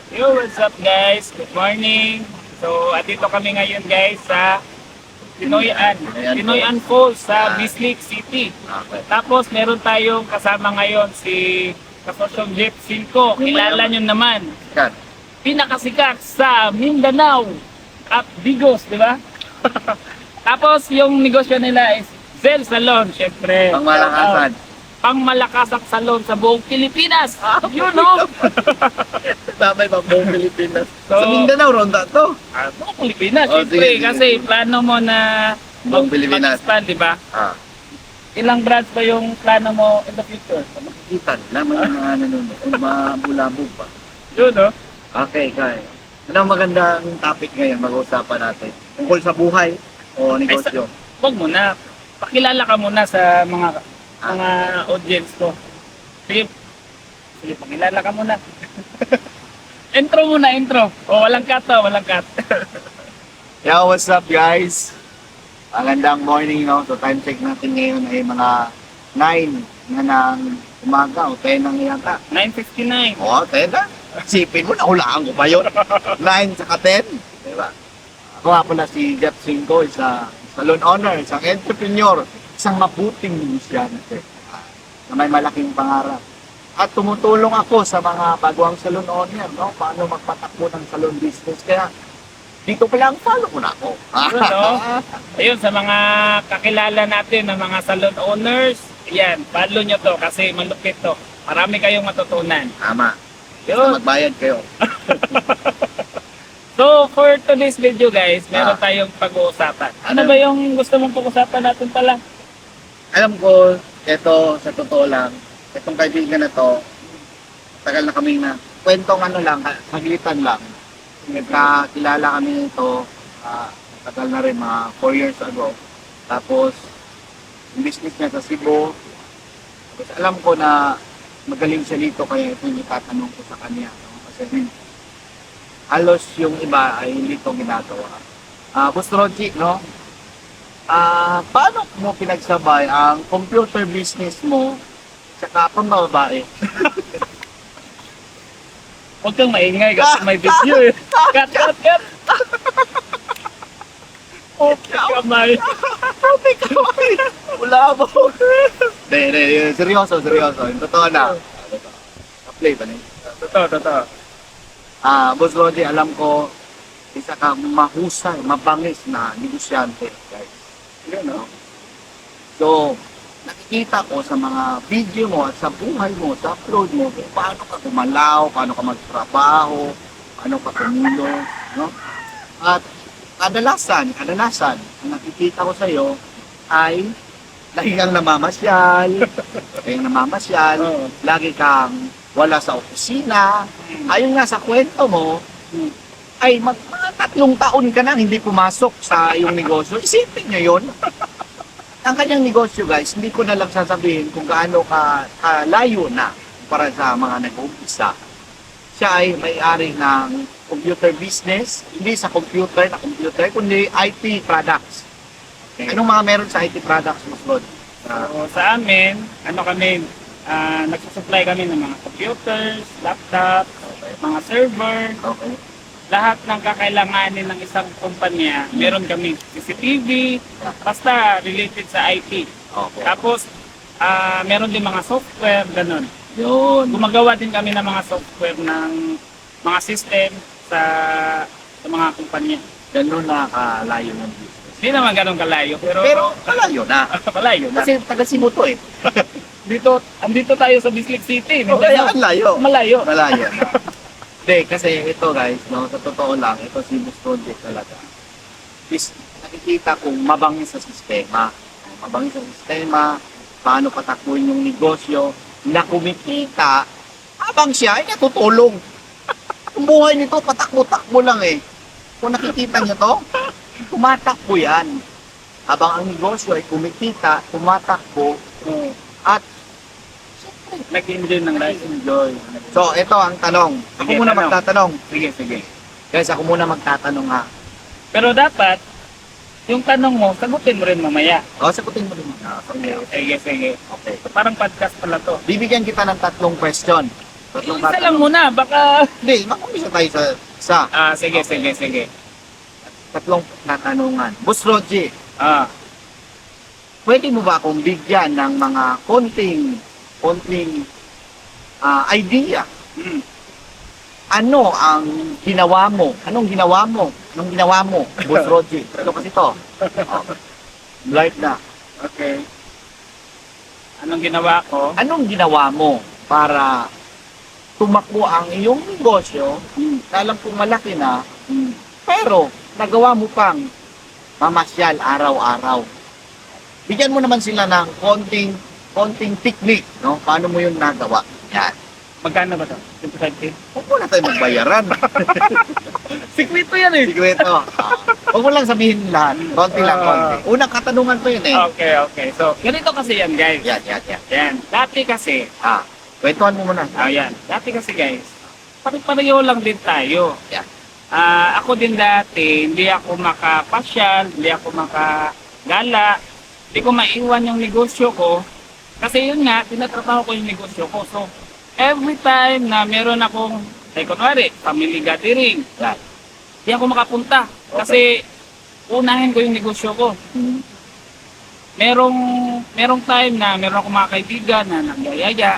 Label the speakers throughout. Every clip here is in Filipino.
Speaker 1: Yo, what's up guys? Good morning. So, andito kami ngayon guys sa Pinoyan Falls sa Bislig City.
Speaker 2: Okay.
Speaker 1: Tapos meron tayong kasama ngayon si Kasosyong Jeff Cinco. Kilala nyo naman.
Speaker 2: Kat.
Speaker 1: Pinakasikat sa Mindanao at Digos, di ba? Tapos yung negosyo nila is Zel Salon, syempre.
Speaker 2: Pangmalakasan.
Speaker 1: Pangmalakasang salon sa buong Pilipinas. Yun, no?
Speaker 2: Tamay ba buong Pilipinas?
Speaker 1: So-
Speaker 2: Sa Mindanao, ronda to.
Speaker 1: Buong Pilipinas,
Speaker 2: Oh,
Speaker 1: syempre.
Speaker 2: sige, sige.
Speaker 1: Kasi plano mo na
Speaker 2: Buong Pilipinas.
Speaker 1: mag-expand, di ba?
Speaker 2: Ah.
Speaker 1: Ilang branch ba yung plano mo in the future?
Speaker 2: Makikita nila, may mga nanonood. Mabulabog pa.
Speaker 1: Yun, no?
Speaker 2: Okay, kaya. Ano ang magandang topic ngayon mag-uusapan natin? Tungkol sa buhay o negosyo?
Speaker 1: Huwag muna. Pakilala ka muna sa mga audience ko. Sige, pakilala ka muna. Intro muna, intro. O, walang cut to, walang cut.
Speaker 2: Yo, what's up guys? Magandang morning, no? So time check natin ngayon ay mga 9 na ng umaga o 10 ng yata.
Speaker 1: 9:59.
Speaker 2: Oo, 10 na. Sipin mo, nahulaan ko pa yun. 9 saka 10. Diba? Ako nga pala si Jeff Cinco, isang salon owner, isang entrepreneur, isang mabuting negosyante na may malaking pangarap. At tumutulong ako sa mga baguang salon owner, no? Paano magpatakbo ng salon business. Kaya dito pa lang, follow mo na ako.
Speaker 1: Yun, no? Ayun, sa mga kakilala natin na mga salon owners, yan, follow nyo to kasi malupit to. Marami kayong matutunan.
Speaker 2: Tama.
Speaker 1: Yun.
Speaker 2: Magbayad kayo.
Speaker 1: So, for today's video guys, meron
Speaker 2: Ah.
Speaker 1: tayong pag-uusapan. Ano
Speaker 2: Ano?
Speaker 1: ba yung gusto mong pag-usapan natin pala?
Speaker 2: Alam ko, ito, sa totoo lang, itong kaibigan na to, tagal na kami na, kwentong ano lang, saglitan lang. Nagkakilala kami nito, tagal na rin, mga 4 years ago. Tapos, yung business niya sa Cebu, tapos alam ko na magaling siya dito, kaya ito yung itatanong ko sa kanya. No? Kasi halos yung iba ay hindi ito ginagawa. Boss Roji, no? Paano mo pinagsabay ang computer business mo sa pambabae?
Speaker 1: Huwag kang maingay kasi may video eh. Cut, cut, cut! Okay, kamay.
Speaker 2: Wala mo. Hindi, seryoso. Yung totoo na. Play ba niya?
Speaker 1: Totoo, totoo.
Speaker 2: Boss Roji, alam ko, isa ka mahusay, mabangis na negosyante, guys. Yun, no? So, nakikita ko sa mga video mo at sa buhay mo, sa upload mo, kung paano ka gumalaw, paano ka magtrabaho, paano ka kumilos, no? At kadalasan, ang nakikita ko sa iyo ay lagi kang namamasyal,
Speaker 1: Oo.
Speaker 2: lagi kang wala sa opisina. Ayon nga sa kwento mo, ay mga 3 taon ka nang hindi pumasok sa iyong negosyo. Isipin nyo yun. Ang kanyang negosyo, guys, hindi ko na lang sasabihin kung gaano kalayo na para sa mga nag-uumpisa. Siya ay may-ari ng computer business, hindi sa computer, kundi IT products.
Speaker 1: Okay.
Speaker 2: Anong mga meron sa IT products, Mas Rod?
Speaker 1: So, sa amin, ano kami, nagsusupply kami ng mga computers, laptop, mga server,
Speaker 2: Okay.
Speaker 1: lahat ng kakailanganin ng isang kumpanya, meron kami CCTV, basta related sa IT.
Speaker 2: Okay.
Speaker 1: Tapos, meron din mga software, ganun.
Speaker 2: Yun.
Speaker 1: Gumagawa din kami ng mga software ng mga system sa mga kumpanya.
Speaker 2: Ganun na kalayo ng business.
Speaker 1: Hindi naman ganun kalayo, pero,
Speaker 2: Pero kalayo na.
Speaker 1: kalayo na.
Speaker 2: Kasi taga Cebu to eh.
Speaker 1: Andito tayo sa Bislig City.
Speaker 2: Oh, kaya ang layo.
Speaker 1: Malayo.
Speaker 2: Malayo na. Hindi, kasi ito guys, no, sa totoo lang, ito si Boss Project talaga. Nakikita kong mabangis sa sistema. Mabangis sa sistema, paano patakbuhin yung negosyo, na kumikita, habang siya ay natutulong. Ang buhay nito, patakbo-takbo lang eh. Kung nakikita niyo to, tumatakbo yan. Habang ang negosyo ay kumikita, tumatakbo, at
Speaker 1: Nag-enjoy ng life.
Speaker 2: enjoy. So, ito ang tanong. Ako
Speaker 1: Sige,
Speaker 2: muna
Speaker 1: tanong.
Speaker 2: magtatanong.
Speaker 1: Sige, sige.
Speaker 2: Guys, ako muna magtatanong ha.
Speaker 1: Pero dapat, yung tanong mo, sagutin mo rin mamaya.
Speaker 2: O, sagutin mo rin.
Speaker 1: Sige, sige.
Speaker 2: Okay.
Speaker 1: So, parang podcast pala to.
Speaker 2: Bibigyan kita ng 3 question. Tatlong
Speaker 1: Isa lang muna, baka...
Speaker 2: Hindi, makumpisa tayo sa isa.
Speaker 1: Sige, sige.
Speaker 2: Tatlong katanungan. Boss Roger,
Speaker 1: Ah,
Speaker 2: pwede mo ba akong bigyan ng mga konting idea?
Speaker 1: mm.
Speaker 2: Ano ang ginawa mo? Anong ginawa mo? Anong ginawa mo, Boss Roger? Ito kasi to. Oh. Light na.
Speaker 1: Okay. Anong ginawa ko?
Speaker 2: Anong ginawa mo para tumakbo ang iyong negosyo? Na alam kong malaki na, pero nagawa mo pang mamasyal araw-araw. Bigyan mo naman sila ng konting technique, no? Paano mo yung nagawa? Yan.
Speaker 1: Magkano ba ito? 25K?
Speaker 2: Huwag mo na tayo magbayaran.
Speaker 1: Sikreto yan eh.
Speaker 2: Sigurito. Huwag mo lang sabihin lahat. Konti lang, konti. Unang katanungan to yun eh.
Speaker 1: Okay. So, ganito kasi yan, guys.
Speaker 2: Yan.
Speaker 1: Yan. Dati kasi,
Speaker 2: Kwentuhan mo muna.
Speaker 1: yan. Dati kasi, guys, pare-pareho lang din tayo.
Speaker 2: Yan.
Speaker 1: Ako din dati, hindi ako makapasyal, hindi ako makagala, hindi ko maiwan yung negosyo ko. Kasi yun nga, tinatrabaho ko yung negosyo ko. So, every time na meron akong, kunwari, family gathering, hindi ako makapunta. Kasi, unahin ko yung negosyo ko. Merong time na meron akong mga kaibigan na nagyayaya,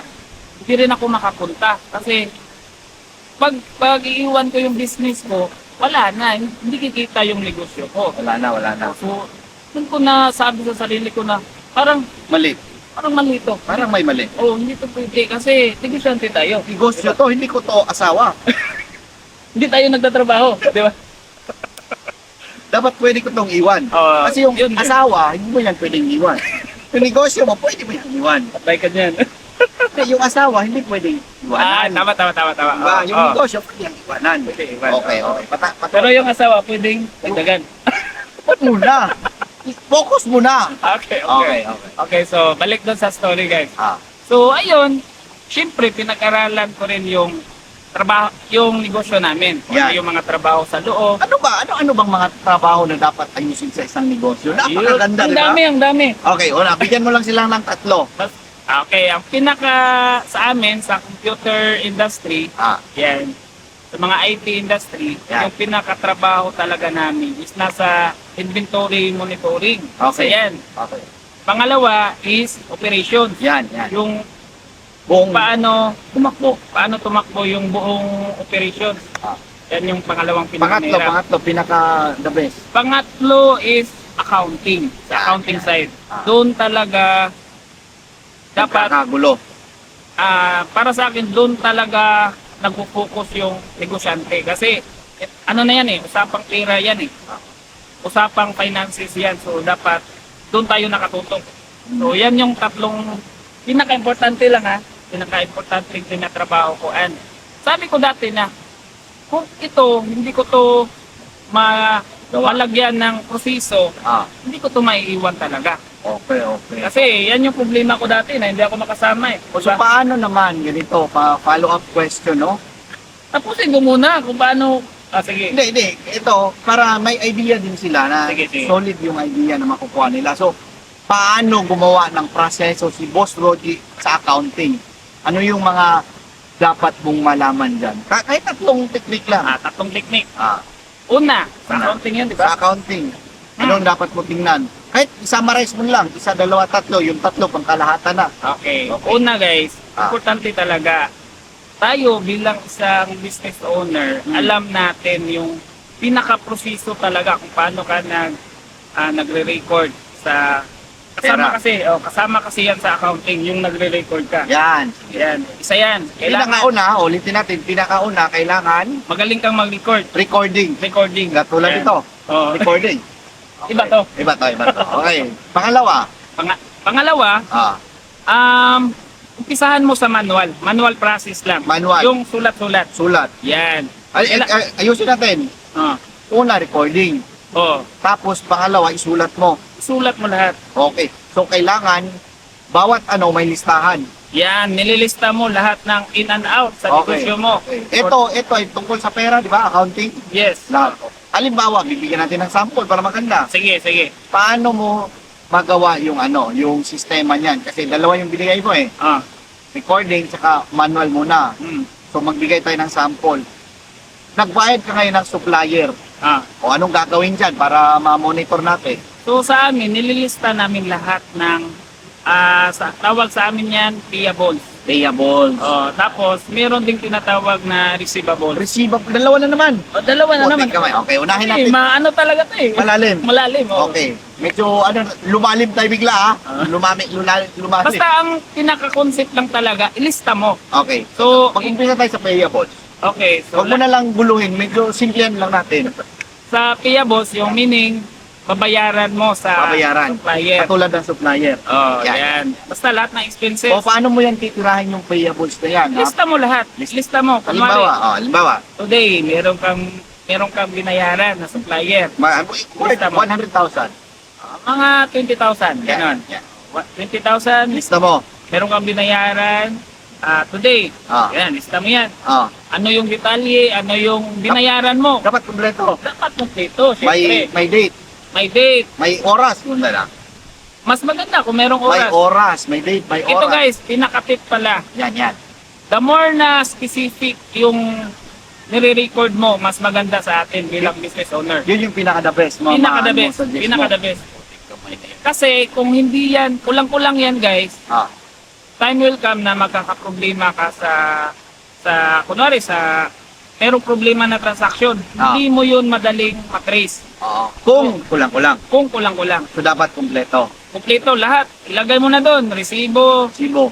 Speaker 1: hindi rin ako makapunta. Kasi, pag iiwan ko yung business ko, wala na, hindi kikita yung negosyo ko.
Speaker 2: Wala na.
Speaker 1: So, doon ko na sabi sa sarili ko na, parang
Speaker 2: Mali.
Speaker 1: malito.
Speaker 2: Parang may mali.
Speaker 1: Oh, hindi to pwede kasi negosyante tayo.
Speaker 2: Negosyo to, hindi ko to asawa.
Speaker 1: Hindi tayo nagtatrabaho, di ba?
Speaker 2: Dapat pwede ko tong iwan. Kasi yung
Speaker 1: yun.
Speaker 2: asawa, hindi mo yan pwedeng iwan. Yung negosyo mo, pwede mo yan iwan.
Speaker 1: Patay ka dyan.
Speaker 2: Kasi yung asawa, hindi pwedeng iwanan.
Speaker 1: Tama.
Speaker 2: Diba? Yung negosyo, pwede yung iwanan.
Speaker 1: Pwede iwan.
Speaker 2: Okay.
Speaker 1: Pero yung asawa, pwedeng dagdagan.
Speaker 2: Huwag muna. Focus muna.
Speaker 1: Okay.
Speaker 2: Okay.
Speaker 1: So balik doon sa story, guys.
Speaker 2: Ah.
Speaker 1: So, ayun, syempre, pinag-aralan ko rin yung trabaho, yung negosyo namin.
Speaker 2: Yan.
Speaker 1: Yung mga trabaho sa loob.
Speaker 2: Ano bang mga trabaho na dapat ayusin sa isang negosyo? Napakaganda,
Speaker 1: Ang
Speaker 2: di ba?
Speaker 1: dami.
Speaker 2: Okay, una, bigyan mo lang silang ng tatlo.
Speaker 1: Okay, ang pinaka sa amin, sa computer industry, yan, sa mga IT industry,
Speaker 2: Yan.
Speaker 1: yung pinakatrabaho talaga namin is nasa inventory monitoring.
Speaker 2: Okay.
Speaker 1: Isa yan.
Speaker 2: Okay.
Speaker 1: Pangalawa is operations.
Speaker 2: Yan.
Speaker 1: Yung
Speaker 2: Buong
Speaker 1: paano tumakbo yung buong operations. Yan yung pangalawang pinakamahirap.
Speaker 2: pangatlo, pinaka the best.
Speaker 1: Pangatlo is accounting. Sa accounting side. Doon talaga dapat
Speaker 2: Nagkakagulo.
Speaker 1: para sa akin doon talaga nagpo-focus yung negosyante kasi ano na yan usapang pera yan usapang finances yan, so dapat doon tayo nakatutok. So yan yung tatlong pinaka-importante lang pinaka-importante din na trabaho ko. And sabi ko dati na kung ito hindi ko to malagyan ng proseso, hindi ko to maiiwan talaga.
Speaker 2: Okay.
Speaker 1: Kasi yan yung problema ko dati na hindi ako makasama
Speaker 2: So paano naman ganito, follow-up question, no?
Speaker 1: Tapusin ko muna kung paano. Sige.
Speaker 2: Hindi. Ito, para may idea din sila na
Speaker 1: Sige.
Speaker 2: solid yung idea na makukuha nila. So, paano gumawa ng proseso si Boss Roger sa accounting? Ano yung mga dapat mong malaman dyan? Kahit tatlong technique lang.
Speaker 1: Tatlong technique.
Speaker 2: Una.
Speaker 1: Una, sa accounting yan, di
Speaker 2: Sa
Speaker 1: ba?
Speaker 2: accounting, anong dapat mo tingnan? Kahit summarize mo lang, isa, dalawa, tatlo, yung tatlo, pang kalahatan na.
Speaker 1: Okay. Una guys, importante talaga. Tayo bilang isang business owner, alam natin yung pinaka-proseso talaga kung paano ka nagre-record sa kasama kasi yan sa accounting yung nagre-record ka.
Speaker 2: Yan.
Speaker 1: Isa yan.
Speaker 2: Pinakauna, ulitin natin, kailangan
Speaker 1: Magaling kang mag-record.
Speaker 2: recording. Tulad
Speaker 1: Yan.
Speaker 2: ito,
Speaker 1: Oo.
Speaker 2: recording.
Speaker 1: Iba to.
Speaker 2: Iba to. Okay. Pangalawa,
Speaker 1: Pangalawa, umpisahan mo sa manual process lang.
Speaker 2: Manual.
Speaker 1: Yung sulat-sulat.
Speaker 2: sulat.
Speaker 1: Yan.
Speaker 2: Ayusin natin. Una, recording. Tapos, pangalawa, isulat mo.
Speaker 1: Sulat mo lahat.
Speaker 2: Okay. So, kailangan, bawat may listahan.
Speaker 1: Yan, nililista mo lahat ng in and out sa negosyo mo.
Speaker 2: Ito ay tungkol sa pera, di ba? Accounting.
Speaker 1: Yes.
Speaker 2: Lahat. Halimbawa, bibigyan natin ng sample para maganda.
Speaker 1: Sige.
Speaker 2: Paano mo magawa yung yung sistema niyan? Kasi dalawa yung binigay mo . recording, saka manual muna.
Speaker 1: Mm.
Speaker 2: So magbigay tayo ng sample. Nagbayad ka ngayon ng supplier. O anong gagawin dyan para ma-monitor natin?
Speaker 1: So sa amin, nililista namin lahat ng, tawag sa amin yan, payables.
Speaker 2: Payables.
Speaker 1: Tapos, meron ding tinatawag na receivable.
Speaker 2: Receivable. Dalawa na naman.
Speaker 1: Dalawa na naman.
Speaker 2: Kamay. Okay, unahin
Speaker 1: Eh,
Speaker 2: natin.
Speaker 1: ano talaga to eh.
Speaker 2: Malalim.
Speaker 1: Malalim,
Speaker 2: Okay. Medyo lumalim tayo bigla ha. Lumalim.
Speaker 1: Basta ang pinaka-concept lang talaga, ilista mo.
Speaker 2: Okay.
Speaker 1: So,
Speaker 2: Mag-umpisa tayo sa payables.
Speaker 1: okay. So,
Speaker 2: Huwag mo na lang guluhin. Medyo simplihan lang natin.
Speaker 1: sa payables, yung meaning, babayaran mo sa
Speaker 2: Babayaran.
Speaker 1: supplier.
Speaker 2: Katulad ng supplier.
Speaker 1: Yan. Basta lahat ng expenses.
Speaker 2: O paano mo yan titirahin yung payables na yan? ha?
Speaker 1: Lista mo lahat. Lista mo.
Speaker 2: Halimbawa,
Speaker 1: Today, meron kang binayaran na supplier. Lista mo.
Speaker 2: 100,000.
Speaker 1: Mga 20,000. Ganon.
Speaker 2: Yan.
Speaker 1: 20,000.
Speaker 2: Lista mo.
Speaker 1: Meron kang binayaran today. Yan. Lista mo yan. Ano yung detalye, ano yung binayaran mo.
Speaker 2: Dapat kumpleto.
Speaker 1: Dapat kompleto, syempre.
Speaker 2: May date.
Speaker 1: May date.
Speaker 2: May oras. Muna lang.
Speaker 1: Mas maganda kung merong
Speaker 2: May
Speaker 1: oras.
Speaker 2: oras. May date. May
Speaker 1: Ito
Speaker 2: oras.
Speaker 1: guys, pinaka-tip pala.
Speaker 2: Yan.
Speaker 1: The more na specific yung nire-record mo, mas maganda sa atin bilang business owner.
Speaker 2: Yun yung pinaka-the best.
Speaker 1: Pinaka-the best. Pinaka-the best. Kasi kung hindi yan, kulang-kulang yan guys, time will come na magkakaproblema ka kunwari merong problema na transaction. Hindi mo yun madaling matrace.
Speaker 2: Kung kulang-kulang.
Speaker 1: Kung kulang-kulang.
Speaker 2: So dapat kumpleto.
Speaker 1: Kompleto lahat. Ilagay mo na doon. Resibo,
Speaker 2: Sibo.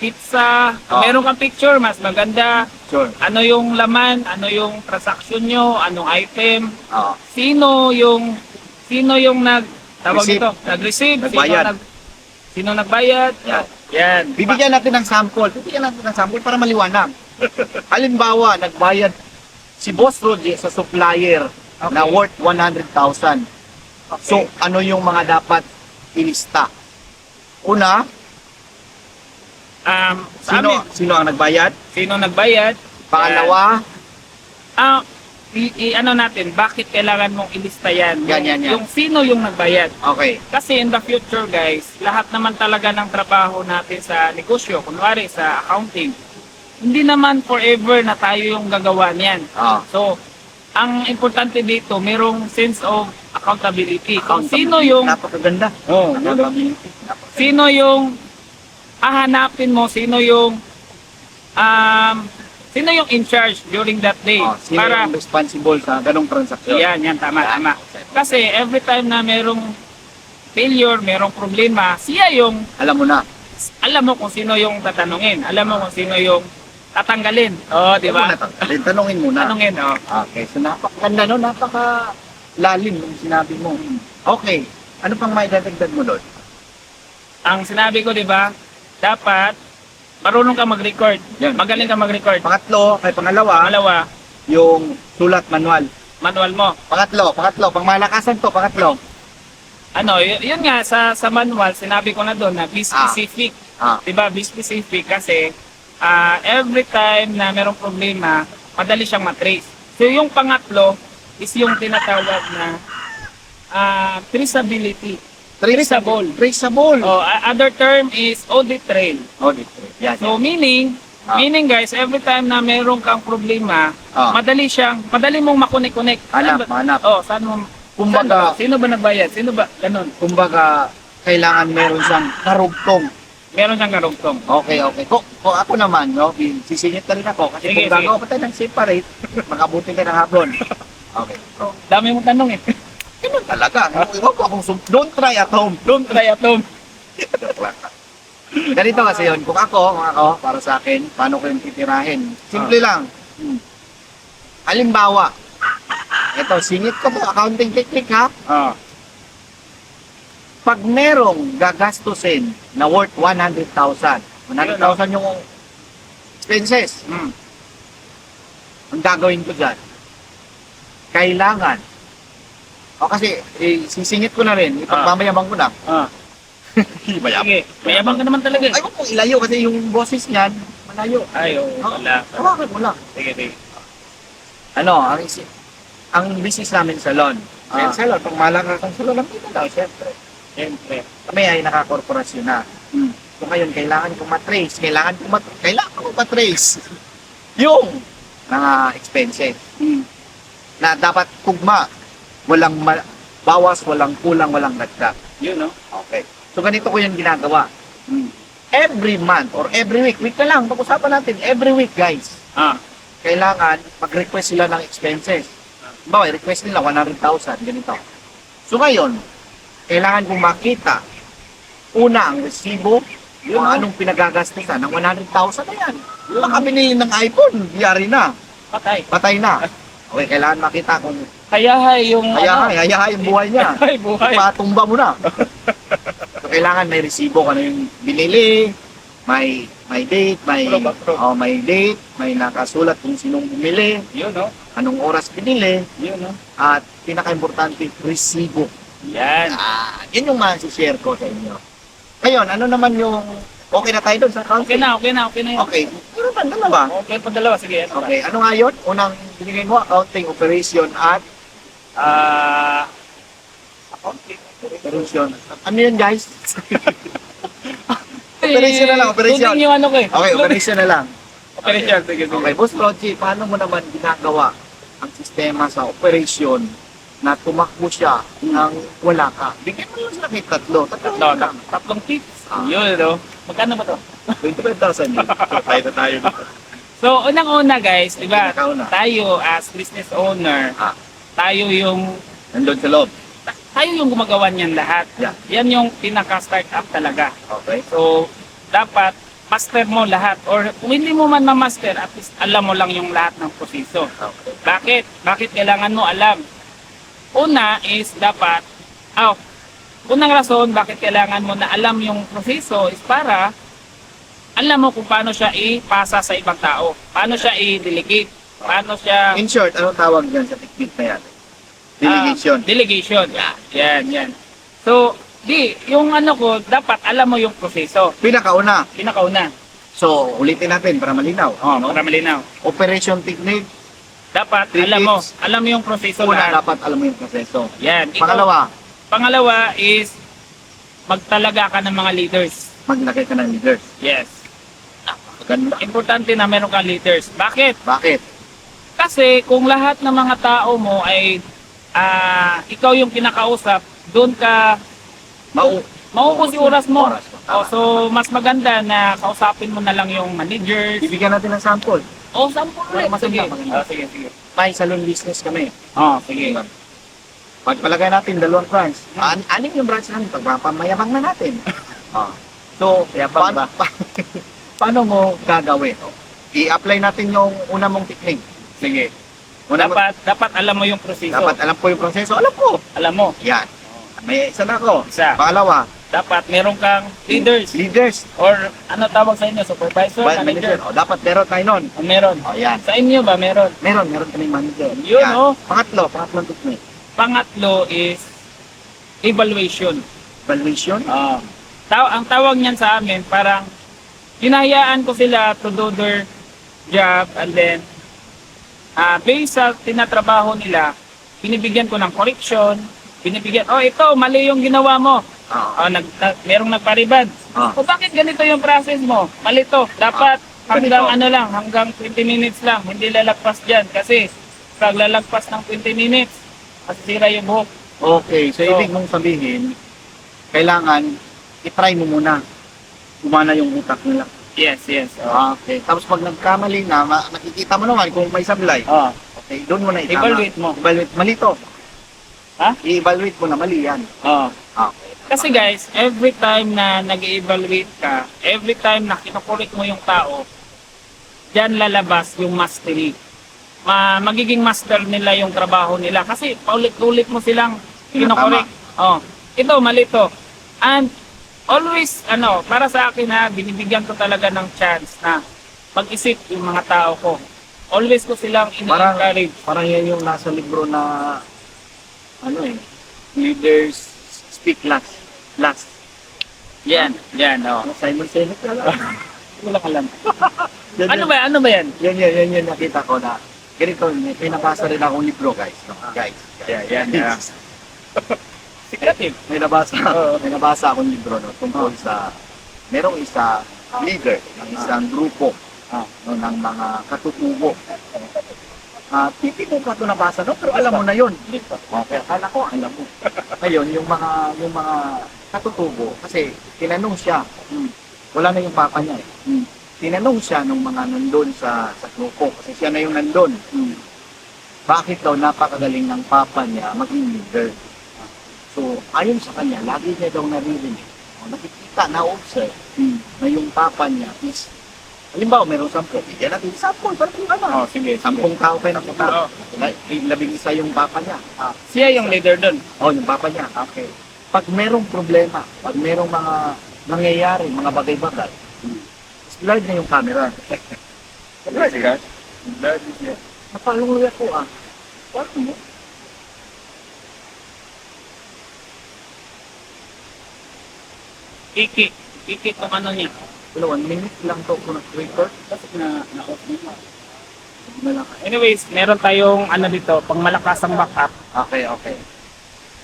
Speaker 1: pizza. Kung meron kang picture, mas maganda.
Speaker 2: Sure.
Speaker 1: Ano yung laman, ano yung transaction nyo, anong item,
Speaker 2: Oo.
Speaker 1: sino yung tawag
Speaker 2: Receive.
Speaker 1: dito, nag-receive,
Speaker 2: Nagbayad.
Speaker 1: sino nagbayad. Yan.
Speaker 2: Bibigyan natin ng sample. Para maliwanag. Halimbawa, nagbayad si Boss Roger sa supplier na worth 100,000. So, ano yung mga dapat ilista? Una,
Speaker 1: Sa amin,
Speaker 2: sino ang nagbayad?
Speaker 1: sino nagbayad.
Speaker 2: Pangalawa,
Speaker 1: Ano natin, bakit kailangan mong ilista yan?
Speaker 2: Yan.
Speaker 1: Yung sino yung nagbayad.
Speaker 2: okay.
Speaker 1: Kasi in the future guys, lahat naman talaga ng trabaho natin sa negosyo, kunwari sa accounting, hindi naman forever na tayo yung gagawa niyan. So, ang importante dito, merong sense of accountability. Kung sino yung
Speaker 2: Napakaganda.
Speaker 1: sino yung hahanapin mo, sino yung in charge during that day.
Speaker 2: Sino yung responsible sa ganong transaksyon?
Speaker 1: Yan, tama. Kasi every time na merong failure, merong problema, siya yung, alam mo kung sino yung tatanungin, alam mo kung sino yung tatanggalin. Di ba?
Speaker 2: Tanungin muna.
Speaker 1: Tanungin,
Speaker 2: Okay, so napakaganda no, napakalalim yung sinabi mo. Okay, ano pang may dadagdag mo doon?
Speaker 1: Ang sinabi ko, di ba, dapat marunong ka mag-record.
Speaker 2: Yan.
Speaker 1: Magaling ka mag-record.
Speaker 2: Pangalawa,
Speaker 1: Pangalawa,
Speaker 2: yung sulat manual.
Speaker 1: manual mo.
Speaker 2: Pangatlo, pang malakasan to, pangatlo.
Speaker 1: Yun nga, sa manual, sinabi ko na doon na be specific. Diba, be specific kasi every time na merong problema, madali siyang matrace. So yung pangatlo is yung tinatawag na traceability. Traceable. Other term is audit trail.
Speaker 2: Yan.
Speaker 1: So meaning guys, every time na meron kang problema, madali mong makonek-connect.
Speaker 2: Hanap.
Speaker 1: Saan mo?
Speaker 2: Kumbaga,
Speaker 1: Sino ba nagbayad? Sino ba? Ganun.
Speaker 2: Kailangan meron siyang karugtong.
Speaker 1: Meron siyang karugtong.
Speaker 2: Okay. Kung ako naman, no, sisingit na rin ako. Kasi
Speaker 1: Sige,
Speaker 2: kung gagawa pa tayo ng separate, makabuti tayo ng hapon. Okay.
Speaker 1: Dami mong tanong eh.
Speaker 2: Ganun talaga. Iwan ko don't try at home.
Speaker 1: Don't try at home.
Speaker 2: Ganito kasi yun. Kung ako, para sa akin, paano ko yung titirahin? Simple lang. Halimbawa, ito, singit ko to, accounting technique ha. Pag merong gagastusin na worth 100,000, 100,000 yung expenses, ang gagawin ko dyan, kailangan, kasi sisingit ko na rin, ipagmamayabang ko na.
Speaker 1: Sige, mayabang ka naman talaga.
Speaker 2: Ay, kung ilayo kasi yung boses niyan, malayo.
Speaker 1: Wala.
Speaker 2: Bakit mo lang?
Speaker 1: Sige.
Speaker 2: Ang business namin salon. Salon, pag malakas ang salon, ang kita daw, syempre. Kami ay nakakorporasyon na. So ngayon, kailangan ko matrace. Kailangan ko matrace yung mga expenses
Speaker 1: Mm.
Speaker 2: na dapat kugma. Walang bawas, walang kulang, walang dagdag.
Speaker 1: Yun, no?
Speaker 2: Okay. So ganito ko yung ginagawa.
Speaker 1: Mm.
Speaker 2: Every month or every week na lang, pag-usapan natin, every week guys,
Speaker 1: Ah.
Speaker 2: kailangan mag-request sila ng expenses. Bawa, request nila 100,000, ganito. So ngayon, kailangan kong makita, una ang resibo,
Speaker 1: Yun,
Speaker 2: kung
Speaker 1: no?
Speaker 2: anong pinagagastusan ng 100,000 na yan. Baka binili ng iPhone, yari na,
Speaker 1: Patay.
Speaker 2: patay na. Okay, kailangan makita kung
Speaker 1: Hayahay yung
Speaker 2: hayahay yung buhay niya.
Speaker 1: Hayahay buhay.
Speaker 2: Patumba mo na. So, kailangan may resibo kung ano yung binili, may date, may date, may nakasulat kung sinong bumili,
Speaker 1: Yun, no?
Speaker 2: anong oras binili,
Speaker 1: Yun, no?
Speaker 2: at pinaka-importante, resibo.
Speaker 1: Yan.
Speaker 2: Yun yung ma-share ko sa inyo. Ngayon, ano naman yung okay na tayo doon sa
Speaker 1: Okay
Speaker 2: accounting?
Speaker 1: na, okay na, okay na yun.
Speaker 2: Okay. Ano ba? Dalawa.
Speaker 1: Okay pa dalawa, sige. Ano ba?
Speaker 2: Okay. Ano nga yun? Unang binigay mo, accounting operation at
Speaker 1: Accounting.
Speaker 2: operation. Ano yun, guys? Operation na lang, operation.
Speaker 1: Tundin yung ano ko eh.
Speaker 2: Okay, operation na lang.
Speaker 1: Operation, sige, sige.
Speaker 2: Okay, Boss Roji, paano mo naman ginagawa ang sistema sa operation na tumakbo siya nang wala ka? Bigyan mo lang sila kahit tatlo.
Speaker 1: Tatlo, tatlong tips. Yun, no? Magkano ba to?
Speaker 2: 25,000 yun. So, tayo na tayo.
Speaker 1: So, unang-una guys, di ba?
Speaker 2: Pinakauna.
Speaker 1: Tayo as business owner,
Speaker 2: Ah.
Speaker 1: tayo yung
Speaker 2: Nandun sa loob.
Speaker 1: tayo yung gumagawa niyan lahat.
Speaker 2: Yeah.
Speaker 1: Yan yung pinaka-startup talaga.
Speaker 2: Okay.
Speaker 1: So, dapat master mo lahat or kung hindi mo man ma-master, at least alam mo lang yung lahat ng proseso.
Speaker 2: Okay.
Speaker 1: Bakit? Bakit kailangan mo alam? Una is dapat, unang rason bakit kailangan mo na alam yung proseso is para alam mo kung paano siya ipasa sa ibang tao. Paano siya i-delegate. Paano siya...
Speaker 2: In short, anong tawag dyan sa technique na yan? Delegation.
Speaker 1: Delegation. Yan. So, yung ano ko, dapat alam mo yung proseso.
Speaker 2: Pinakauna.
Speaker 1: Pinakauna.
Speaker 2: So, ulitin natin para malinaw.
Speaker 1: Para malinaw.
Speaker 2: Operation technique.
Speaker 1: Dapat
Speaker 2: Three tips.
Speaker 1: alam mo yung proseso
Speaker 2: Una,
Speaker 1: lahat.
Speaker 2: dapat alam mo yung proseso.
Speaker 1: Yan.
Speaker 2: Pangalawa,
Speaker 1: is magtalaga ka ng mga leaders.
Speaker 2: maglagay ka ng leaders.
Speaker 1: Yes.
Speaker 2: Ganda.
Speaker 1: Importante na meron kang leaders. Bakit?
Speaker 2: Bakit?
Speaker 1: Kasi kung lahat ng mga tao mo ay ikaw yung kinakausap, doon ka mauubos yung oras mo. So mas maganda na kausapin mo na lang yung managers.
Speaker 2: Bibigyan natin ng sample.
Speaker 1: Sample ulit.
Speaker 2: Maganda,
Speaker 1: Sige.
Speaker 2: maganda.
Speaker 1: Sige.
Speaker 2: May salon business kami.
Speaker 1: Sige.
Speaker 2: Pagpalagay natin, dalawang branch. Anim yung branch namin, pagpapamayabang na natin. So,
Speaker 1: Yabang ba?
Speaker 2: paano mo gagawin? I-apply natin yung una mong technique.
Speaker 1: Sige.
Speaker 2: Una
Speaker 1: Dapat alam mo yung proseso.
Speaker 2: dapat alam ko yung proseso. Alam ko.
Speaker 1: Alam mo.
Speaker 2: Yan. May isa na ako.
Speaker 1: Isa.
Speaker 2: Pangalawa,
Speaker 1: Dapat meron kang leaders.
Speaker 2: leaders.
Speaker 1: Or ano tawag sa inyo? Supervisor?
Speaker 2: Manager.
Speaker 1: Manager?
Speaker 2: Dapat meron tayo nun.
Speaker 1: Meron.
Speaker 2: Yan.
Speaker 1: Sa inyo ba meron?
Speaker 2: Meron kaming manager.
Speaker 1: Yun,
Speaker 2: Yan.
Speaker 1: oh.
Speaker 2: Pangatlong technique.
Speaker 1: Pangatlo is evaluation.
Speaker 2: Evaluation.
Speaker 1: Ang tawag niyan sa amin, parang hinahayaan ko sila to do their job and then based sa tinatrabaho nila, binibigyan ko ng correction, ito, mali yung ginawa mo. Merong nagparibad. Bakit ganito yung process mo? Mali to. Dapat hanggang hanggang 20 minutes lang, hindi lalagpas dyan. Kasi pag lalagpas ng 20 minutes, masisira yung buhok.
Speaker 2: Okay, so ibig mong sabihin, kailangan i-try mo muna. Gumana yung utak nila.
Speaker 1: Yes.
Speaker 2: Okay. Tapos pag nagkamali na, nakikita mo naman kung may sablay. Okay, doon mo na itama.
Speaker 1: Evaluate mo.
Speaker 2: Mali to.
Speaker 1: Ha?
Speaker 2: I-evaluate mo na mali yan. Okay.
Speaker 1: Kasi guys, every time na nag-evaluate ka, every time na kinokorek mo yung tao, dyan lalabas yung mastery. Magiging master nila yung trabaho nila. Kasi paulit-ulit mo silang kinokorek. Ito, mali to. And always, para sa akin binibigyan ko talaga ng chance na mag-isip yung mga tao ko. Always ko silang in-encourage.
Speaker 2: Parang yan yung nasa libro na, leaders speak last.
Speaker 1: Yan.
Speaker 2: Simon Sinek na lang.
Speaker 1: Wala ka lang. Ano ba yan?
Speaker 2: Yan nakita ko na ganito, may nabasa rin akong libro, guys.
Speaker 1: Yan. Secretive.
Speaker 2: May nabasa akong libro tungkol sa merong isa leader ng isang grupo no, ng mga katutubo. Hindi ko pa ito nabasa, no? Pero alam mo na yun. Okay, akala ko, alam mo. Ngayon, yung mga katutubo, kasi tinanong siya, wala na yung papa niya eh. Tinanong siya nung mga nandun sa grupo, kasi siya na yung nandun. Bakit daw napakagaling ng papa niya maging leader? So, ayon sa kanya, lagi niya daw naririnig, nakikita, na-observe, na yung papa niya is, halimbawa, meron 10, bigyan natin 10, para kung ano.
Speaker 1: Sige,
Speaker 2: 10 tao kayo nakita.
Speaker 1: Oo.
Speaker 2: 11 yung papa niya.
Speaker 1: Siya yung leader doon.
Speaker 2: Yung papa niya. Okay. Pag merong problema, pag merong mga nangyayari, mga bagay-bagay, blurred na yung camera. Blurred siya. Blurred siya. Napalungoy ako What mo?
Speaker 1: Iki tong ano niya.
Speaker 2: 1 minute lang to kung nag-record.
Speaker 1: Kasi na-off niya. Anyways, meron tayong ano dito, pang malakasang backup.
Speaker 2: Okay.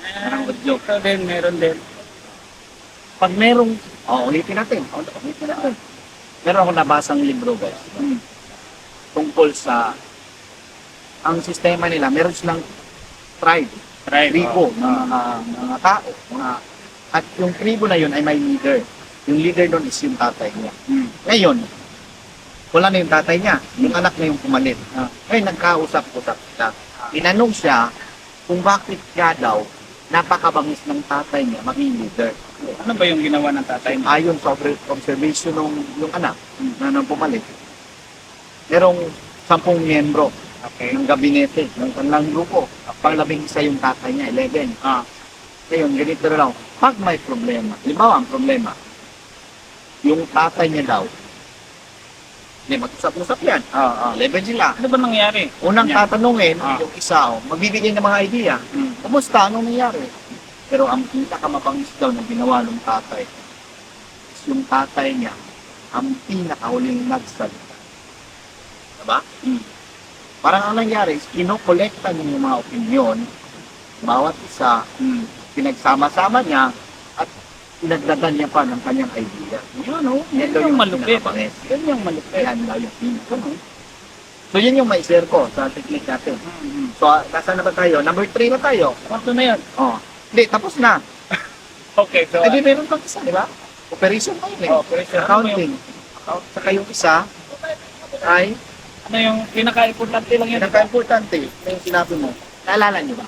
Speaker 1: Parang audio. Meron din.
Speaker 2: Pag merong, ulitin natin. Meron ako nabasang libro, guys. Tungkol sa, ang sistema nila, meron silang tribo ng mga tao. At yung tribo na yun ay may leader. Yung leader doon is yung tatay niya. Ngayon, wala na yung tatay niya. Yung anak na yung pumalit. Ngayon, nagkausap-usap sila. Tinanong siya kung bakit nga daw napakabangis ng tatay niya maging leader.
Speaker 1: Ano ba yung ginawa ng tatay niya?
Speaker 2: Ayon sa observation ng yung anak na nang pumalit, merong 10 miyembro ng gabinete ng kanilang grupo. Pang-11 yung tatay niya, 11. Ngayon, ganito na lang. Pag may problema, halimbawa ang problema, yung tatay niya daw, mag-usap-usap yan. 11 sila.
Speaker 1: Ano ba nangyari?
Speaker 2: Unang
Speaker 1: Yan.
Speaker 2: tatanungin, yung isa, magbibigay ng mga idea. Kumusta? Anong nangyari? Pero ang pinakamabangis daw na ginawa ng tatay is yung tatay niya ang pinakahuling nagsalita. Diba? Parang ang nangyari is kinokolekta niya yung mga opinion, bawat isa, pinagsama-sama niya, at pinagdagan niya pa ng kanyang idea.
Speaker 1: Yan yung malupit. Yan yung malupit.
Speaker 2: Yan daw yung pinaka. So yun yung may share ko sa technique natin. So nasa na ba tayo? Number 3 na tayo.
Speaker 1: Kwarto na yun.
Speaker 2: Hindi, tapos na.
Speaker 1: Okay, so...
Speaker 2: Di meron pang isa, di ba? Operation pa yun eh.
Speaker 1: Operation.
Speaker 2: Accounting. Saka yung isa ay
Speaker 1: Ano yung pinaka-importante lang yun?
Speaker 2: pinaka-importante yung sinabi mo. Naalala niyo ba?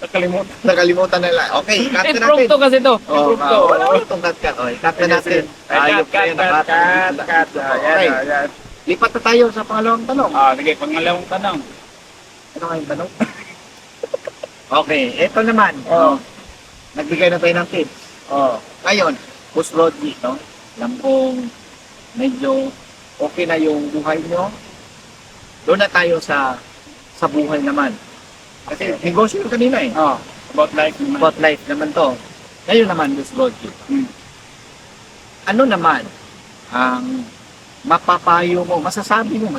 Speaker 1: Nakalimutan.
Speaker 2: Nakalimutan na lang. Okay, cut na
Speaker 1: Improve
Speaker 2: natin.
Speaker 1: to kasi to. Improve to.
Speaker 2: Wala itong cut. Okay, cut na natin. Ayop kayo,
Speaker 1: Cut.
Speaker 2: Okay,
Speaker 1: Ayan.
Speaker 2: lipat na tayo sa pangalawang tanong.
Speaker 1: Sige, pangalawang tanong.
Speaker 2: Ano nga yung tanong? Okay, eto naman. Nagbigay na tayo ng tips. Ngayon, Boss Rodney, no? Alam kong medyo okay na yung buhay nyo. Doon na tayo sa buhay naman. Kasi negosyo yung kanina eh.
Speaker 1: About life naman.
Speaker 2: About life naman to. Ngayon naman, Boss Rodney. Ano naman ang mapapayo mo, masasabi mo.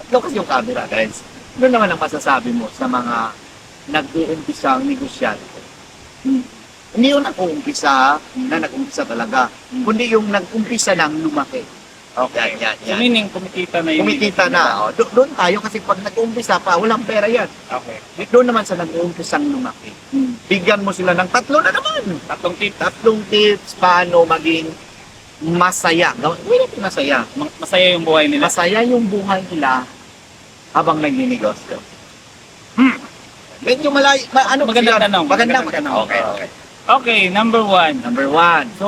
Speaker 2: Tatlo kasi yung camera, guys. Ano naman ang masasabi mo sa mga nag-uumpisang negosyante? Hindi yung nag-uumpisa na nag-umpisa talaga, kundi yung nag-umpisa ng lumaki. Okay, yan.
Speaker 1: So meaning, kumikita na yun.
Speaker 2: Kumikita na. Doon tayo kasi pag nag-uumpisa pa, walang pera yan.
Speaker 1: Okay.
Speaker 2: Doon naman sa nag-uumpisang lumaki. Bigyan mo sila ng 3 na naman.
Speaker 1: Tatlong tip.
Speaker 2: 3 tips paano maging masaya. Gawin natin masaya.
Speaker 1: Masaya yung buhay nila.
Speaker 2: Masaya yung buhay nila habang nagninegosyo. Medyo malayo.
Speaker 1: Magandang tanong.
Speaker 2: Magandang
Speaker 1: Magandang
Speaker 2: tanong.
Speaker 1: tanong. Okay, number 1.
Speaker 2: Number 1.
Speaker 1: So,